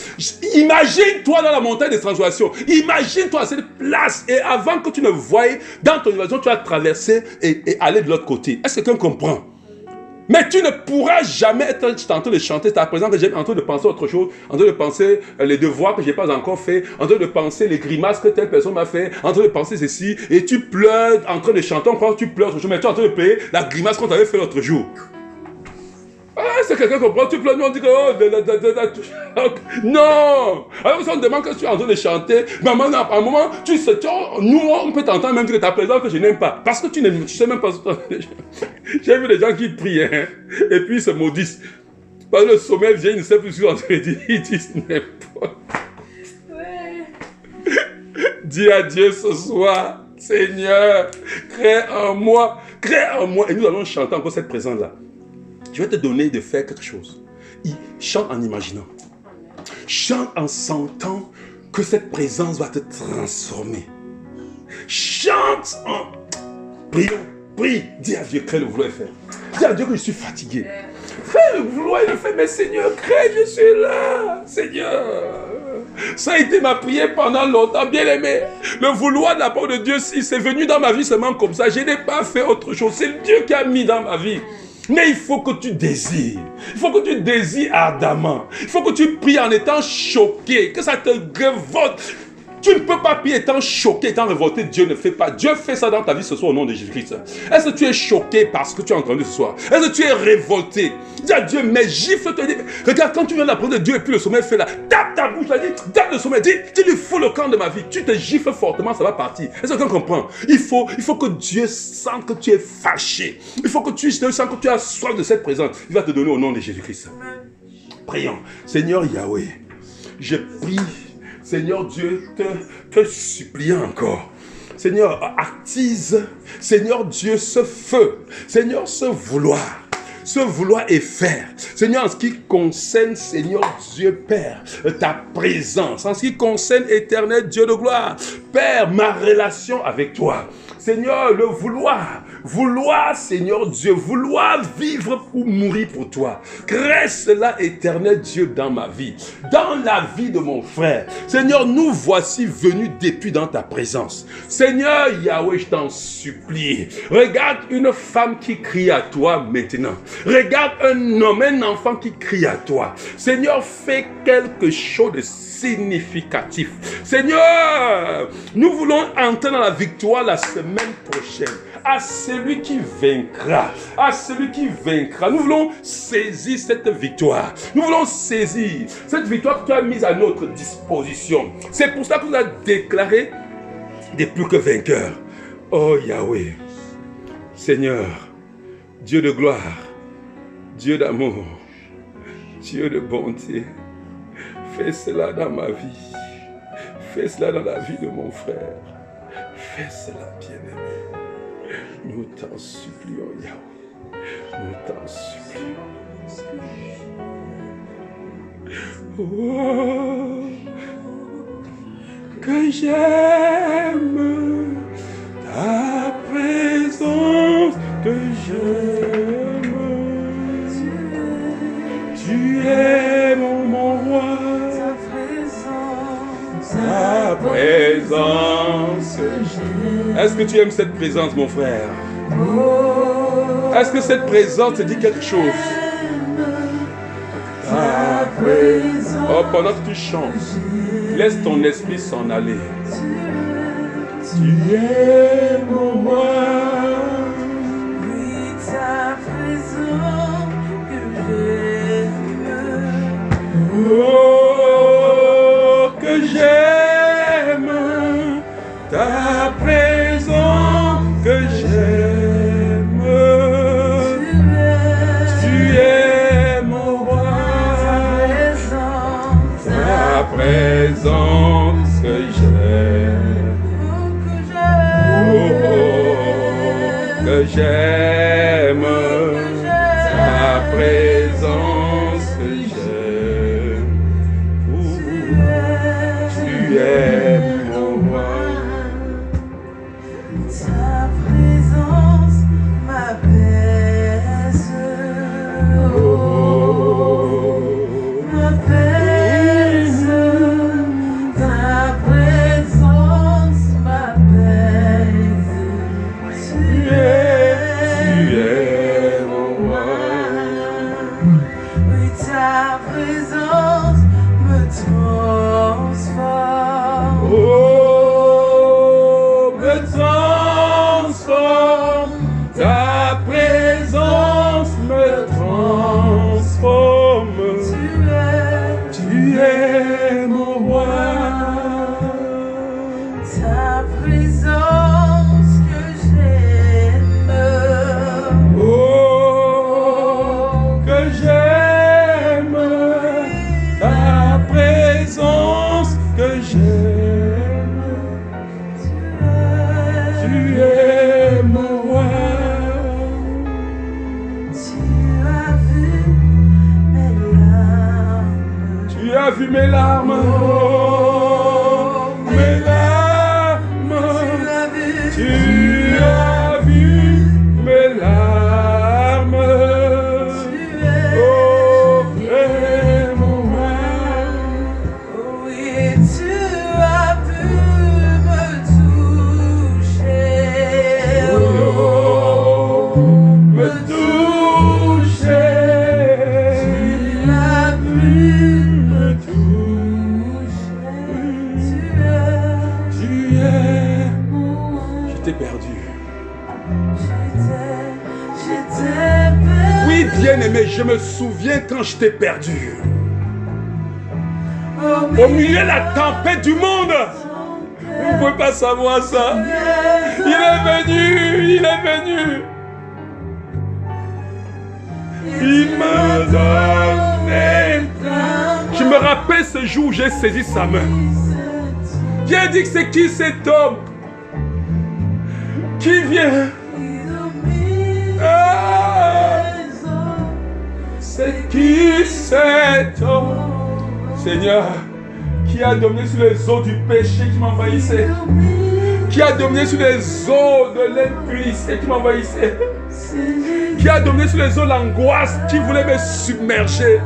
Imagine-toi dans la montagne de transformation. Imagine-toi à cette place. Et avant que tu ne voyes dans ton invasion, tu vas traverser et aller de l'autre côté. Est-ce que quelqu'un comprend? Mais tu ne pourras jamais être en train de chanter ta présence que j'ai en train de penser autre chose, en train de penser les devoirs que je n'ai pas encore fait, en train de penser les grimaces que telle personne m'a fait, en train de penser ceci, et tu pleures en train de chanter, on croit que tu pleures autre chose, mais tu es en train de payer la grimace qu'on t'avait fait l'autre jour. Ah, c'est quelqu'un qui comprend, tu pleures, nous on dit que non! Alors si on demande que tu es en train de chanter, mais à un moment, nous on peut t'entendre même dire que ta présence que je n'aime pas, parce que tu ne sais même pas. J'ai vu des gens qui prient, hein, et puis ils se maudissent. Parce que le sommeil vient, ils ne savent plus ce qu'ils sont en train de dire, ils disent n'importe. Dis à Dieu ce soir, Seigneur, crée en moi, et nous allons chanter encore cette présence-là. Je vais te donner de faire quelque chose. Chante en imaginant. Chante en sentant que cette présence va te transformer. Chante en priant. Prie. Dis à Dieu, crée le vouloir et faire. Dis à Dieu que je suis fatigué. Fais le vouloir et le faire. Mais Seigneur, crée, je suis là. Seigneur. Ça a été ma prière pendant longtemps, bien aimé. Le vouloir de la part de Dieu, si c'est venu dans ma vie seulement comme ça, je n'ai pas fait autre chose. C'est Dieu qui a mis dans ma vie. Mais il faut que tu désires. Il faut que tu désires ardemment. Il faut que tu pries en étant choqué. Que ça te révolte. Tu ne peux pas prier étant choqué, étant révolté. Dieu ne fait pas. Dieu fait ça dans ta vie ce soir au nom de Jésus-Christ. Est-ce que tu es choqué parce que tu as entendu ce soir? Est-ce que tu es révolté? Dis à Dieu, mais gifle, te dis. Regarde, quand tu viens d'apprendre de Dieu et puis le sommeil fait là, tape ta bouche, là, dis, tape le sommeil, dis, tu lui fous le camp de ma vie. Tu te gifles fortement, ça va partir. Est-ce que quelqu'un comprend? Il faut que Dieu sente que tu es fâché. Il faut que tu sentes que tu as soif de cette présence. Il va te donner au nom de Jésus-Christ. Prions. Seigneur Yahweh, je prie. Seigneur Dieu, te suppliant encore. Seigneur, attise, Seigneur Dieu, ce feu. Seigneur, ce vouloir et faire. Seigneur, en ce qui concerne, Seigneur Dieu Père, ta présence. En ce qui concerne, éternel Dieu de gloire, Père, ma relation avec toi. Seigneur, le vouloir, Seigneur Dieu, vouloir vivre ou mourir pour toi. Crée cela, éternel Dieu, dans ma vie, dans la vie de mon frère. Seigneur, nous voici venus depuis dans ta présence. Seigneur Yahweh, je t'en supplie. Regarde une femme qui crie à toi maintenant. Regarde un homme, un enfant qui crie à toi. Seigneur, fais quelque chose de significatif. Seigneur, nous voulons entrer dans la victoire la semaine prochaine. À celui qui vaincra. À celui qui vaincra. Nous voulons saisir cette victoire. Nous voulons saisir cette victoire que tu as mise à notre disposition. C'est pour ça que nous avons déclaré des plus que vainqueurs. Oh Yahweh, Seigneur, Dieu de gloire, Dieu d'amour, Dieu de bonté, fais cela dans ma vie. Fais cela dans la vie de mon frère. Fais cela, bien-aimé. Nous t'en supplions, Yahweh. Nous t'en supplions. Oh, que j'aime ta présence, que j'aime. Tu es mon roi, ta présence. Est-ce que tu aimes cette présence, mon frère? Est-ce que cette présence te dit quelque chose? Ta présence. Oh, pendant que tu chantes, laisse ton esprit s'en aller. Tu es mon roi. Oui, ta présence que j'aime. Oh, que j'aime ta présence, que j'aime. Tu es mon roi. Ta présence que j'aime. Que j'aime ta présence, que j'aime. Tu es mon roi. Ta présence m'apaise. M'apaise. Ta présence m'apaise. Tu es mon roi. Oui, ta présence me transforme. Oh, me transforme. Ta présence me transforme. Tu es mon roi. Ta présence que j'aime. Oh, que j'aime ta présence, que j'aime. Tu es mon roi. Tu as vu mes larmes. Tu as vu mes larmes. Oh, mes larmes. Tu as vu mes larmes. Oh, et mon roi. Oui, tu as pu me toucher. Oh, me toucher. Tu as pu me toucher. Tu es. Je t'ai perdu. J'étais perdu. Oui, bien-aimé, je me souviens quand je t'ai perdu. Au milieu de la tempête du monde. Vous ne pouvez pas savoir ça. Il est venu, il est venu. Il m'a donné. Je me rappelle ce jour où j'ai saisi sa main. J'ai dit que c'est qui cet homme qui vient? Ah, c'est qui cet homme, Seigneur, qui a dominé sur les eaux du péché qui m'envahissaient, qui a dominé sur les eaux de l'impureté qui m'envahissaient, qui a dominé sur les eaux de l'angoisse qui voulait me submerger.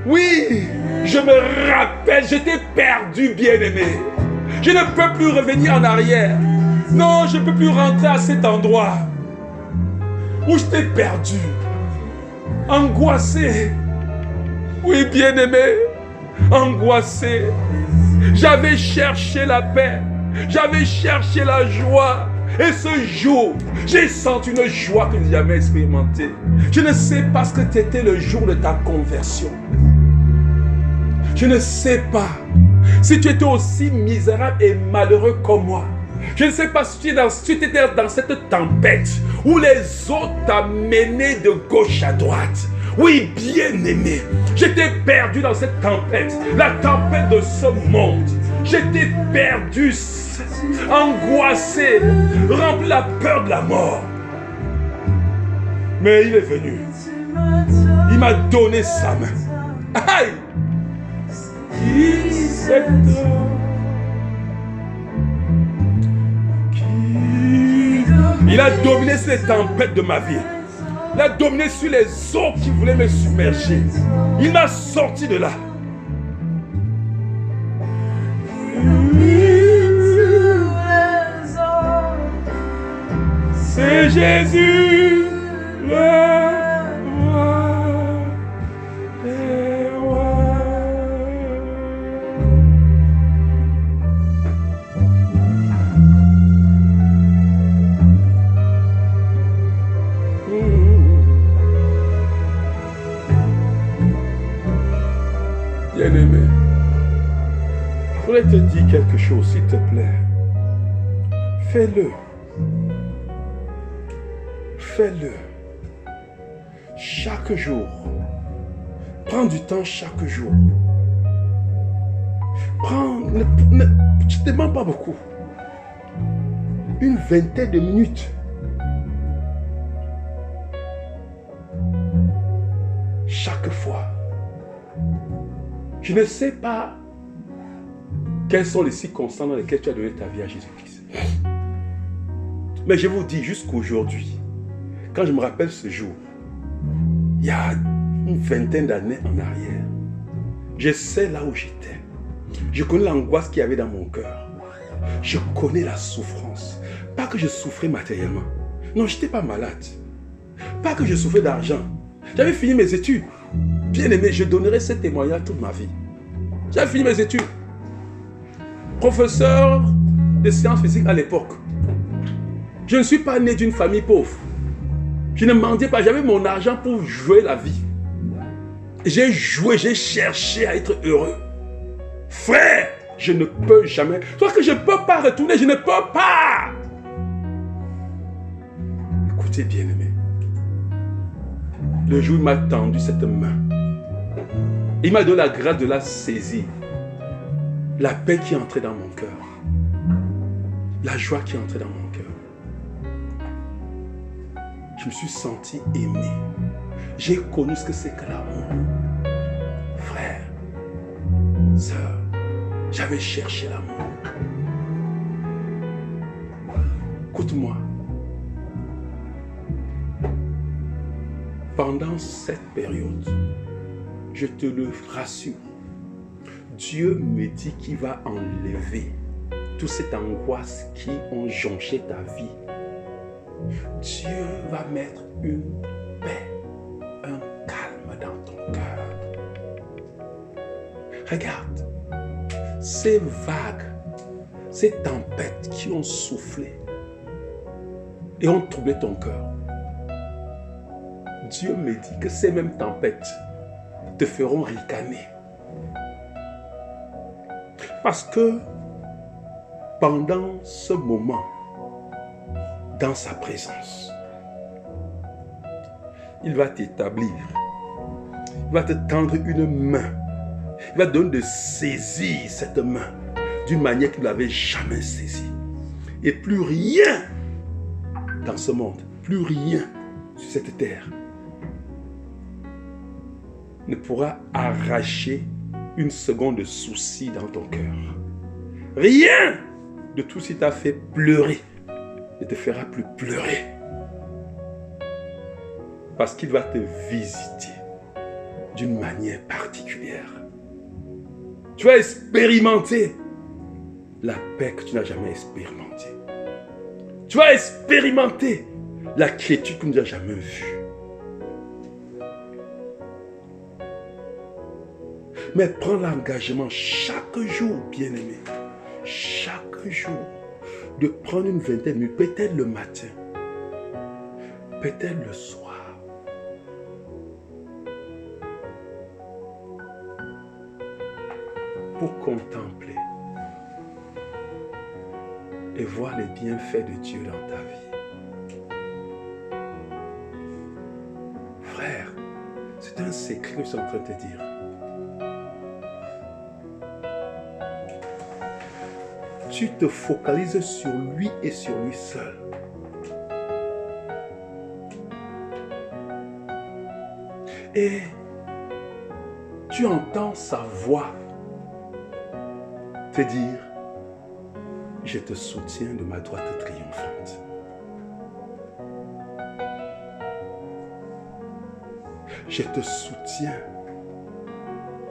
Oui, je me rappelle, j'étais perdu, bien-aimé. Je ne peux plus revenir en arrière. Non, je ne peux plus rentrer à cet endroit où je t'ai perdu, angoissé. Oui, bien-aimé, angoissé. J'avais cherché la paix, j'avais cherché la joie. Et ce jour, j'ai senti une joie que je n'ai jamais expérimentée. Je ne sais pas ce que c'était le jour de ta conversion. Je ne sais pas si tu étais aussi misérable et malheureux comme moi. Je ne sais pas si tu étais dans cette tempête où les eaux t'amenaient de gauche à droite. Oui, bien-aimé, j'étais perdu dans cette tempête, la tempête de ce monde. J'étais perdu, angoissé, rempli de la peur de la mort. Mais il est venu. Il m'a donné sa main. Aïe! cette il a dominé sur les tempêtes de ma vie. Il a dominé sur les eaux qui voulaient me submerger. Il m'a sorti de là. C'est Jésus, le roi des rois. Bien-aimé, je voudrais te dire quelque chose, s'il te plaît. Fais-le. Fais-le. Chaque jour. Prends du temps chaque jour. Je ne demande pas beaucoup. Une vingtaine de minutes. Chaque fois. Je ne sais pas quelles sont les circonstances dans lesquelles tu as donné ta vie à Jésus-Christ. Mais je vous dis jusqu'aujourd'hui, quand je me rappelle ce jour, il y a une vingtaine d'années en arrière, je sais là où j'étais. Je connais l'angoisse qu'il y avait dans mon cœur. Je connais la souffrance. Pas que je souffrais matériellement. Non, je n'étais pas malade. Pas que je souffrais d'argent. J'avais fini mes études. Bien aimé, je donnerai ce témoignage toute ma vie. J'avais fini mes études. Professeur de sciences physiques à l'époque. Je ne suis pas né d'une famille pauvre. Je ne mendiais pas, j'avais mon argent pour jouer la vie. J'ai joué, j'ai cherché à être heureux. Frère, je ne peux jamais. Toi que je ne peux pas retourner, je ne peux pas. Écoutez bien aimé. Le jour où il m'a tendu cette main, il m'a donné la grâce de la saisir. La paix qui est entrée dans mon cœur. La joie qui est entrée dans mon cœur. Je me suis senti aimé. J'ai connu ce que c'est que l'amour. Frère, sœur, j'avais cherché l'amour. Écoute-moi. Pendant cette période, je te le rassure, Dieu me dit qu'il va enlever toute cette angoisse qui ont jonché ta vie. Dieu va mettre une paix, un calme dans ton cœur. Regarde, ces vagues, ces tempêtes qui ont soufflé et ont troublé ton cœur. Dieu me dit que ces mêmes tempêtes te feront ricaner. Parce que pendant ce moment, dans sa présence, il va t'établir. Il va te tendre une main. Il va te donner de saisir cette main d'une manière que tu ne l'avais jamais saisie. Et plus rien dans ce monde, plus rien sur cette terre ne pourra arracher une seconde de souci dans ton cœur. Rien de tout ce qui t'a fait pleurer ne te fera plus pleurer. Parce qu'il va te visiter d'une manière particulière. Tu vas expérimenter la paix que tu n'as jamais expérimentée. Tu vas expérimenter la quiétude que tu n'as jamais vue. Mais prends l'engagement chaque jour, bien-aimé, chaque jour, de prendre une vingtaine de minutes, peut-être le matin, peut-être le soir. Pour contempler et voir les bienfaits de Dieu dans ta vie. Frère, c'est un secret que je suis en train de te dire. Tu te focalises sur lui et sur lui seul. Et tu entends sa voix te dire, je te soutiens de ma droite triomphante. Je te soutiens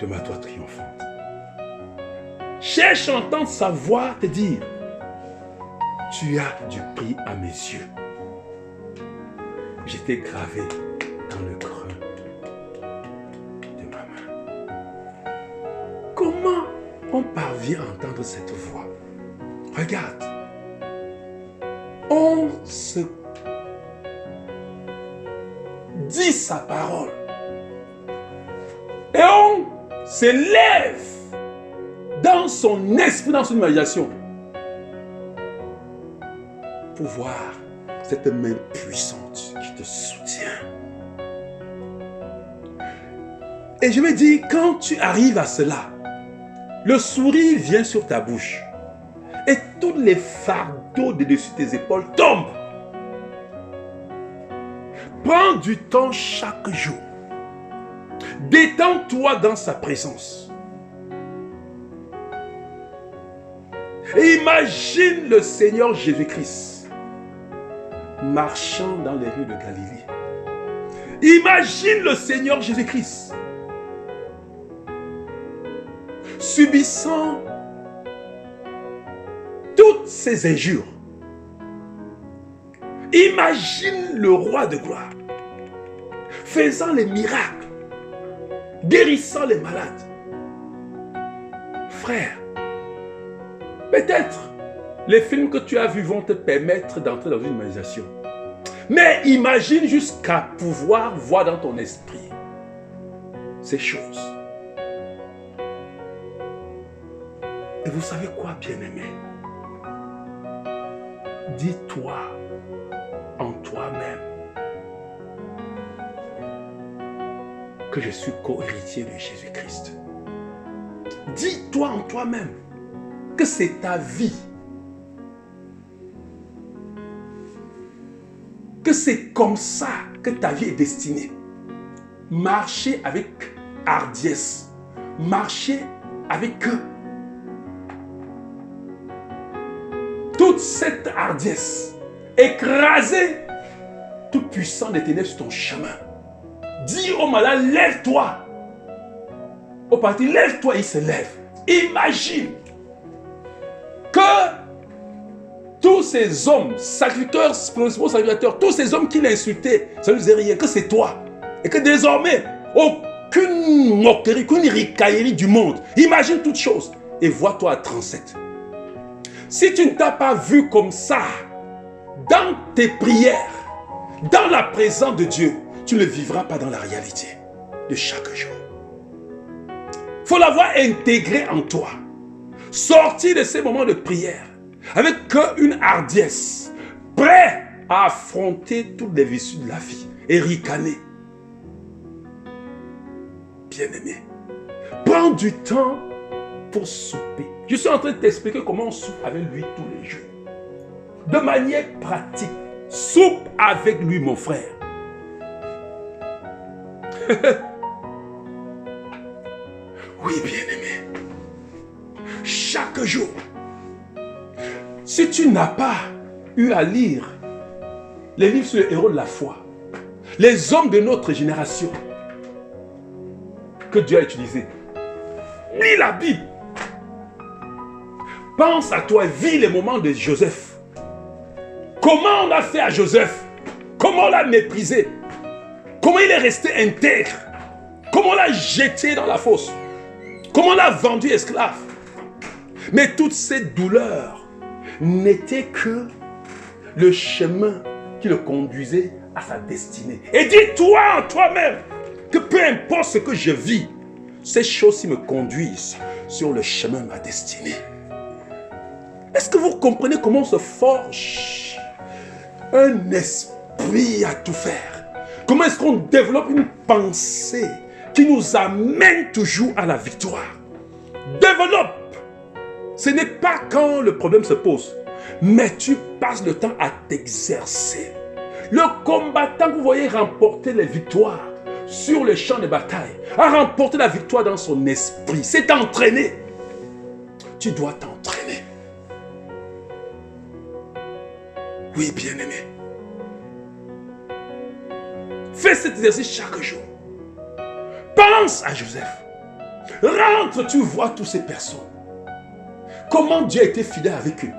de ma droite triomphante. Cherche à entendre sa voix te dire, tu as du prix à mes yeux. Je t'ai gravé dans le creux de ma main. Comment on parvient à entendre cette voix? Regarde, on se dit sa parole et on s'élève dans son esprit, dans son imagination pour voir cette main puissante qui te soutient. Et je me dis, quand tu arrives à cela, le sourire vient sur ta bouche et tous les fardeaux de dessus tes épaules tombent. Prends du temps chaque jour. Détends-toi dans sa présence. Et imagine le Seigneur Jésus-Christ marchant dans les rues de Galilée. Imagine le Seigneur Jésus-Christ subissant toutes ces injures. Imagine le roi de gloire faisant les miracles, guérissant les malades. Frère, peut-être les films que tu as vus vont te permettre d'entrer dans une imagination. Mais imagine jusqu'à pouvoir voir dans ton esprit ces choses. Et vous savez quoi, bien-aimé? Dis-toi en toi-même que je suis co-héritier de Jésus-Christ. Dis-toi en toi-même que c'est ta vie, que c'est comme ça que ta vie est destinée. Marcher avec hardiesse, marcher avec eux. Toute cette hardiesse, écraser tout puissant des ténèbres sur ton chemin. Dis au malade, lève-toi. Au parti, lève-toi, il se lève. Imagine que tous ces hommes, sacrificateurs, principaux sacrificateurs, tous ces hommes qui l'ont insulté, ça ne faisait rien, que c'est toi. Et que désormais, aucune moquerie, aucune ricaillerie du monde. Imagine toutes choses et vois-toi à 37. Si tu ne t'as pas vu comme ça, dans tes prières, dans la présence de Dieu, tu ne vivras pas dans la réalité de chaque jour. Il faut l'avoir intégré en toi. Sortir de ces moments de prière avec une hardiesse, prêt à affronter toutes les vicissitudes de la vie et ricaner. Bien-aimé, prends du temps pour souper. Je suis en train de t'expliquer comment on soupe avec lui tous les jours. De manière pratique, soupe avec lui, mon frère. Oui, bien-aimé. Chaque jour. Si tu n'as pas eu à lire les livres sur les héros de la foi, les hommes de notre génération que Dieu a utilisés, lis la Bible. Pense à toi, vis les moments de Joseph. Comment on a fait à Joseph? Comment on l'a méprisé? Comment il est resté intègre? Comment on l'a jeté dans la fosse? Comment on l'a vendu esclave? Mais toutes ces douleurs n'étaient que le chemin qui le conduisait à sa destinée. Et dis-toi en toi-même que peu importe ce que je vis, ces choses-ci me conduisent sur le chemin de ma destinée. Est-ce que vous comprenez comment on se forge un esprit à tout faire? Comment est-ce qu'on développe une pensée qui nous amène toujours à la victoire? Développe. Ce n'est pas quand le problème se pose, mais tu passes le temps à t'exercer. Le combattant que vous voyez remporter les victoires sur le champ de bataille a remporté la victoire dans son esprit, s'est entraîné. tu dois t'entraîner. Oui, bien-aimé. Fais cet exercice chaque jour. Pense à Joseph. Rentre, tu vois toutes ces personnes. Comment Dieu a été fidèle avec eux.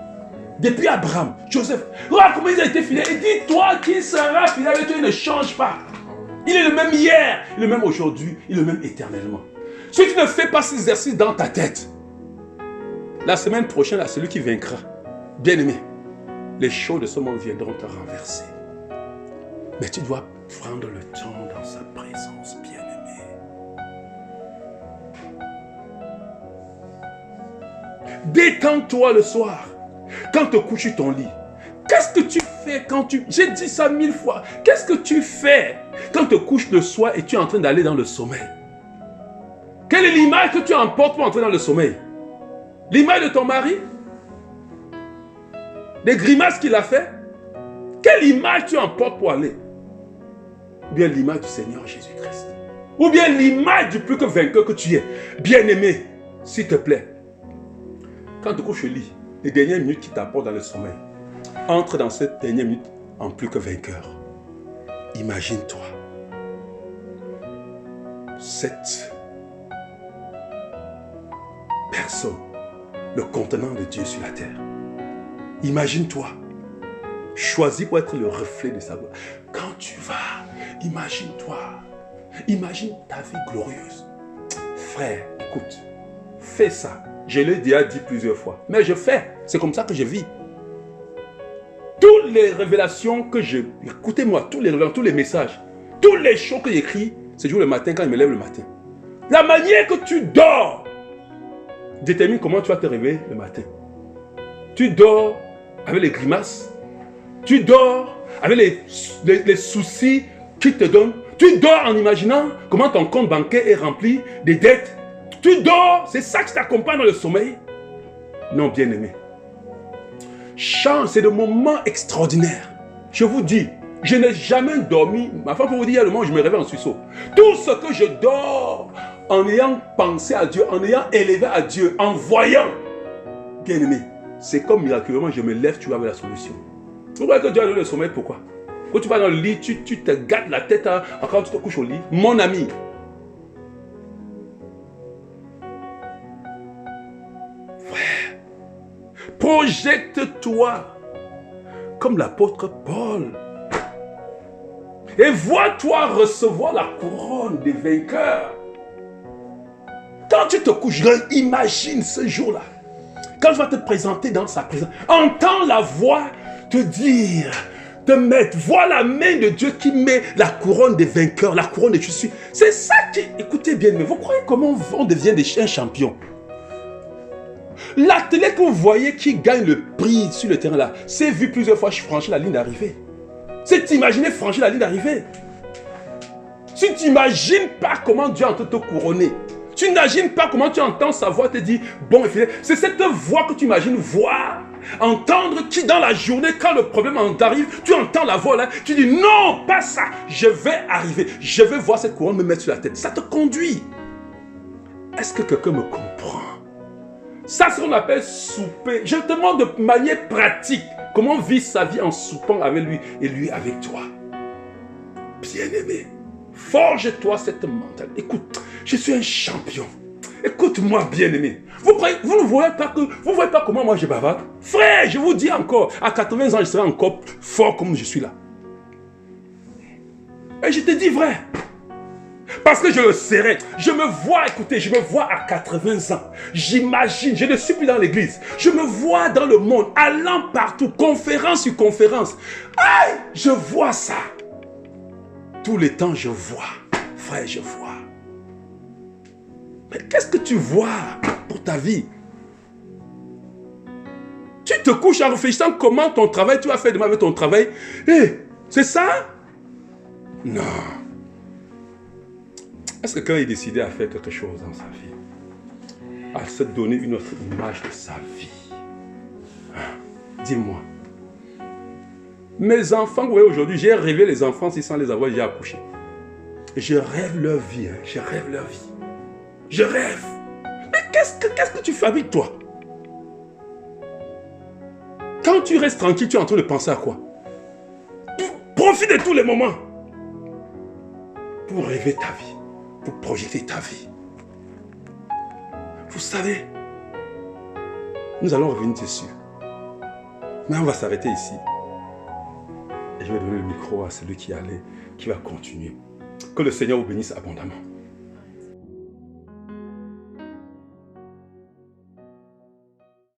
Depuis Abraham, Joseph, regarde comment il a été fidèle. Et dis-toi qu'il sera fidèle avec toi, il ne change pas. Il est le même hier, il est le même aujourd'hui, il est le même éternellement. Si tu ne fais pas cet exercice dans ta tête, la semaine prochaine, là, celui qui vaincra, bien-aimé, les choses de ce monde viendront te renverser. Mais tu dois prendre le temps dans sa présence, bien-aimé. Détends-toi le soir. Quand tu couches sur ton lit, qu'est-ce que tu fais quand tu... J'ai dit ça 1000 fois. Qu'est-ce que tu fais quand tu te couches le soir et tu es en train d'aller dans le sommeil? Quelle est l'image que tu emportes pour entrer dans le sommeil? L'image de ton mari? Des grimaces qu'il a fait? Quelle image tu emportes pour aller? Ou bien l'image du Seigneur Jésus-Christ? Ou bien l'image du plus que vainqueur que tu es? Bien-aimé, s'il te plaît, quand tu couches au lit, les dernières minutes qui t'apportent dans le sommeil, entre dans cette dernière minute en plus que vainqueur. Imagine-toi cette personne, le contenant de Dieu sur la terre. Imagine-toi, choisi pour être le reflet de sa gloire. Quand tu vas, imagine-toi, imagine ta vie glorieuse. Frère, écoute, fais ça. Je l'ai déjà dit plusieurs fois, mais je fais. C'est comme ça que je vis. Toutes les révélations que écoutez-moi, tous les messages, tous les choses que j'écris, c'est toujours le matin quand je me lève le matin. La manière que tu dors détermine comment tu vas te réveiller le matin. Tu dors avec les grimaces. Tu dors avec les soucis qu'ils te donnent. Tu dors en imaginant comment ton compte bancaire est rempli des dettes. Tu dors, c'est ça qui t'accompagne dans le sommeil. Non, bien-aimé. Chant, c'est des moments extraordinaires. Je vous dis, je n'ai jamais dormi. Ma femme peut vous dire, il y a le moment où je me réveille en suisseau. Tout ce que je dors, en ayant pensé à Dieu, en ayant élevé à Dieu, en voyant, bien-aimé, c'est comme miraculeusement, je me lève, tu vas avec la solution. Vous voyez que Dieu a donné le sommeil, pourquoi? Quand tu vas dans le lit, tu te gâtes la tête, quand tu te couches au lit. Mon ami, projecte-toi comme l'apôtre Paul et vois-toi recevoir la couronne des vainqueurs. Quand tu te couches, imagine ce jour-là. Quand je vais te présenter dans sa présence, entends la voix te dire, te mettre, vois la main de Dieu qui met la couronne des vainqueurs, la couronne de je suis. C'est ça qui, écoutez bien, mais vous croyez comment on devient un champion? L'athlète que vous voyez qui gagne le prix sur le terrain là, c'est vu plusieurs fois franchir la ligne d'arrivée. C'est t'imaginer franchir la ligne d'arrivée. Tu n'imagines pas comment Dieu est en train de te couronner. Tu n'imagines pas comment tu entends sa voix te dire bon et fidèle. C'est cette voix que tu imagines voir, entendre qui dans la journée, quand le problème t'arrive, tu entends la voix là, tu dis non, pas ça, je vais arriver, je vais voir cette couronne me mettre sur la tête. Ça te conduit. Est-ce que quelqu'un me comprend? Ça, c'est ce qu'on appelle souper. Je te demande de manière pratique comment vivre sa vie en soupant avec lui et lui avec toi. Bien-aimé, forge-toi cette mentalité. Écoute, je suis un champion. Écoute-moi, bien-aimé. Vous ne voyez pas comment moi je bavarde? Frère, je vous dis encore, à 80 ans, je serai encore fort comme je suis là. Et je te dis vrai. Parce que je le serai. Je me vois, écoutez, je me vois à 80 ans. J'imagine, je ne suis plus dans l'église. Je me vois dans le monde, allant partout, conférence sur conférence. Aïe, je vois ça. Tous les temps, je vois. Frère, je vois. Mais qu'est-ce que tu vois pour ta vie? Tu te couches en réfléchissant comment ton travail, tu vas faire demain avec ton travail. C'est ça? Non. Est-ce que quelqu'un est décidé à faire quelque chose dans sa vie? À se donner une autre image de sa vie? Dis-moi. Mes enfants, vous voyez aujourd'hui, j'ai rêvé les enfants sans les avoir déjà accouchés. Je rêve leur vie, je rêve leur vie. Je rêve. Mais qu'est-ce que tu fabriques toi? Quand tu restes tranquille, tu es en train de penser à quoi? Profite de tous les moments pour rêver ta vie, pour projeter ta vie. Vous savez, nous allons revenir dessus. Mais on va s'arrêter ici. Et je vais donner le micro à celui qui va continuer. Que le Seigneur vous bénisse abondamment.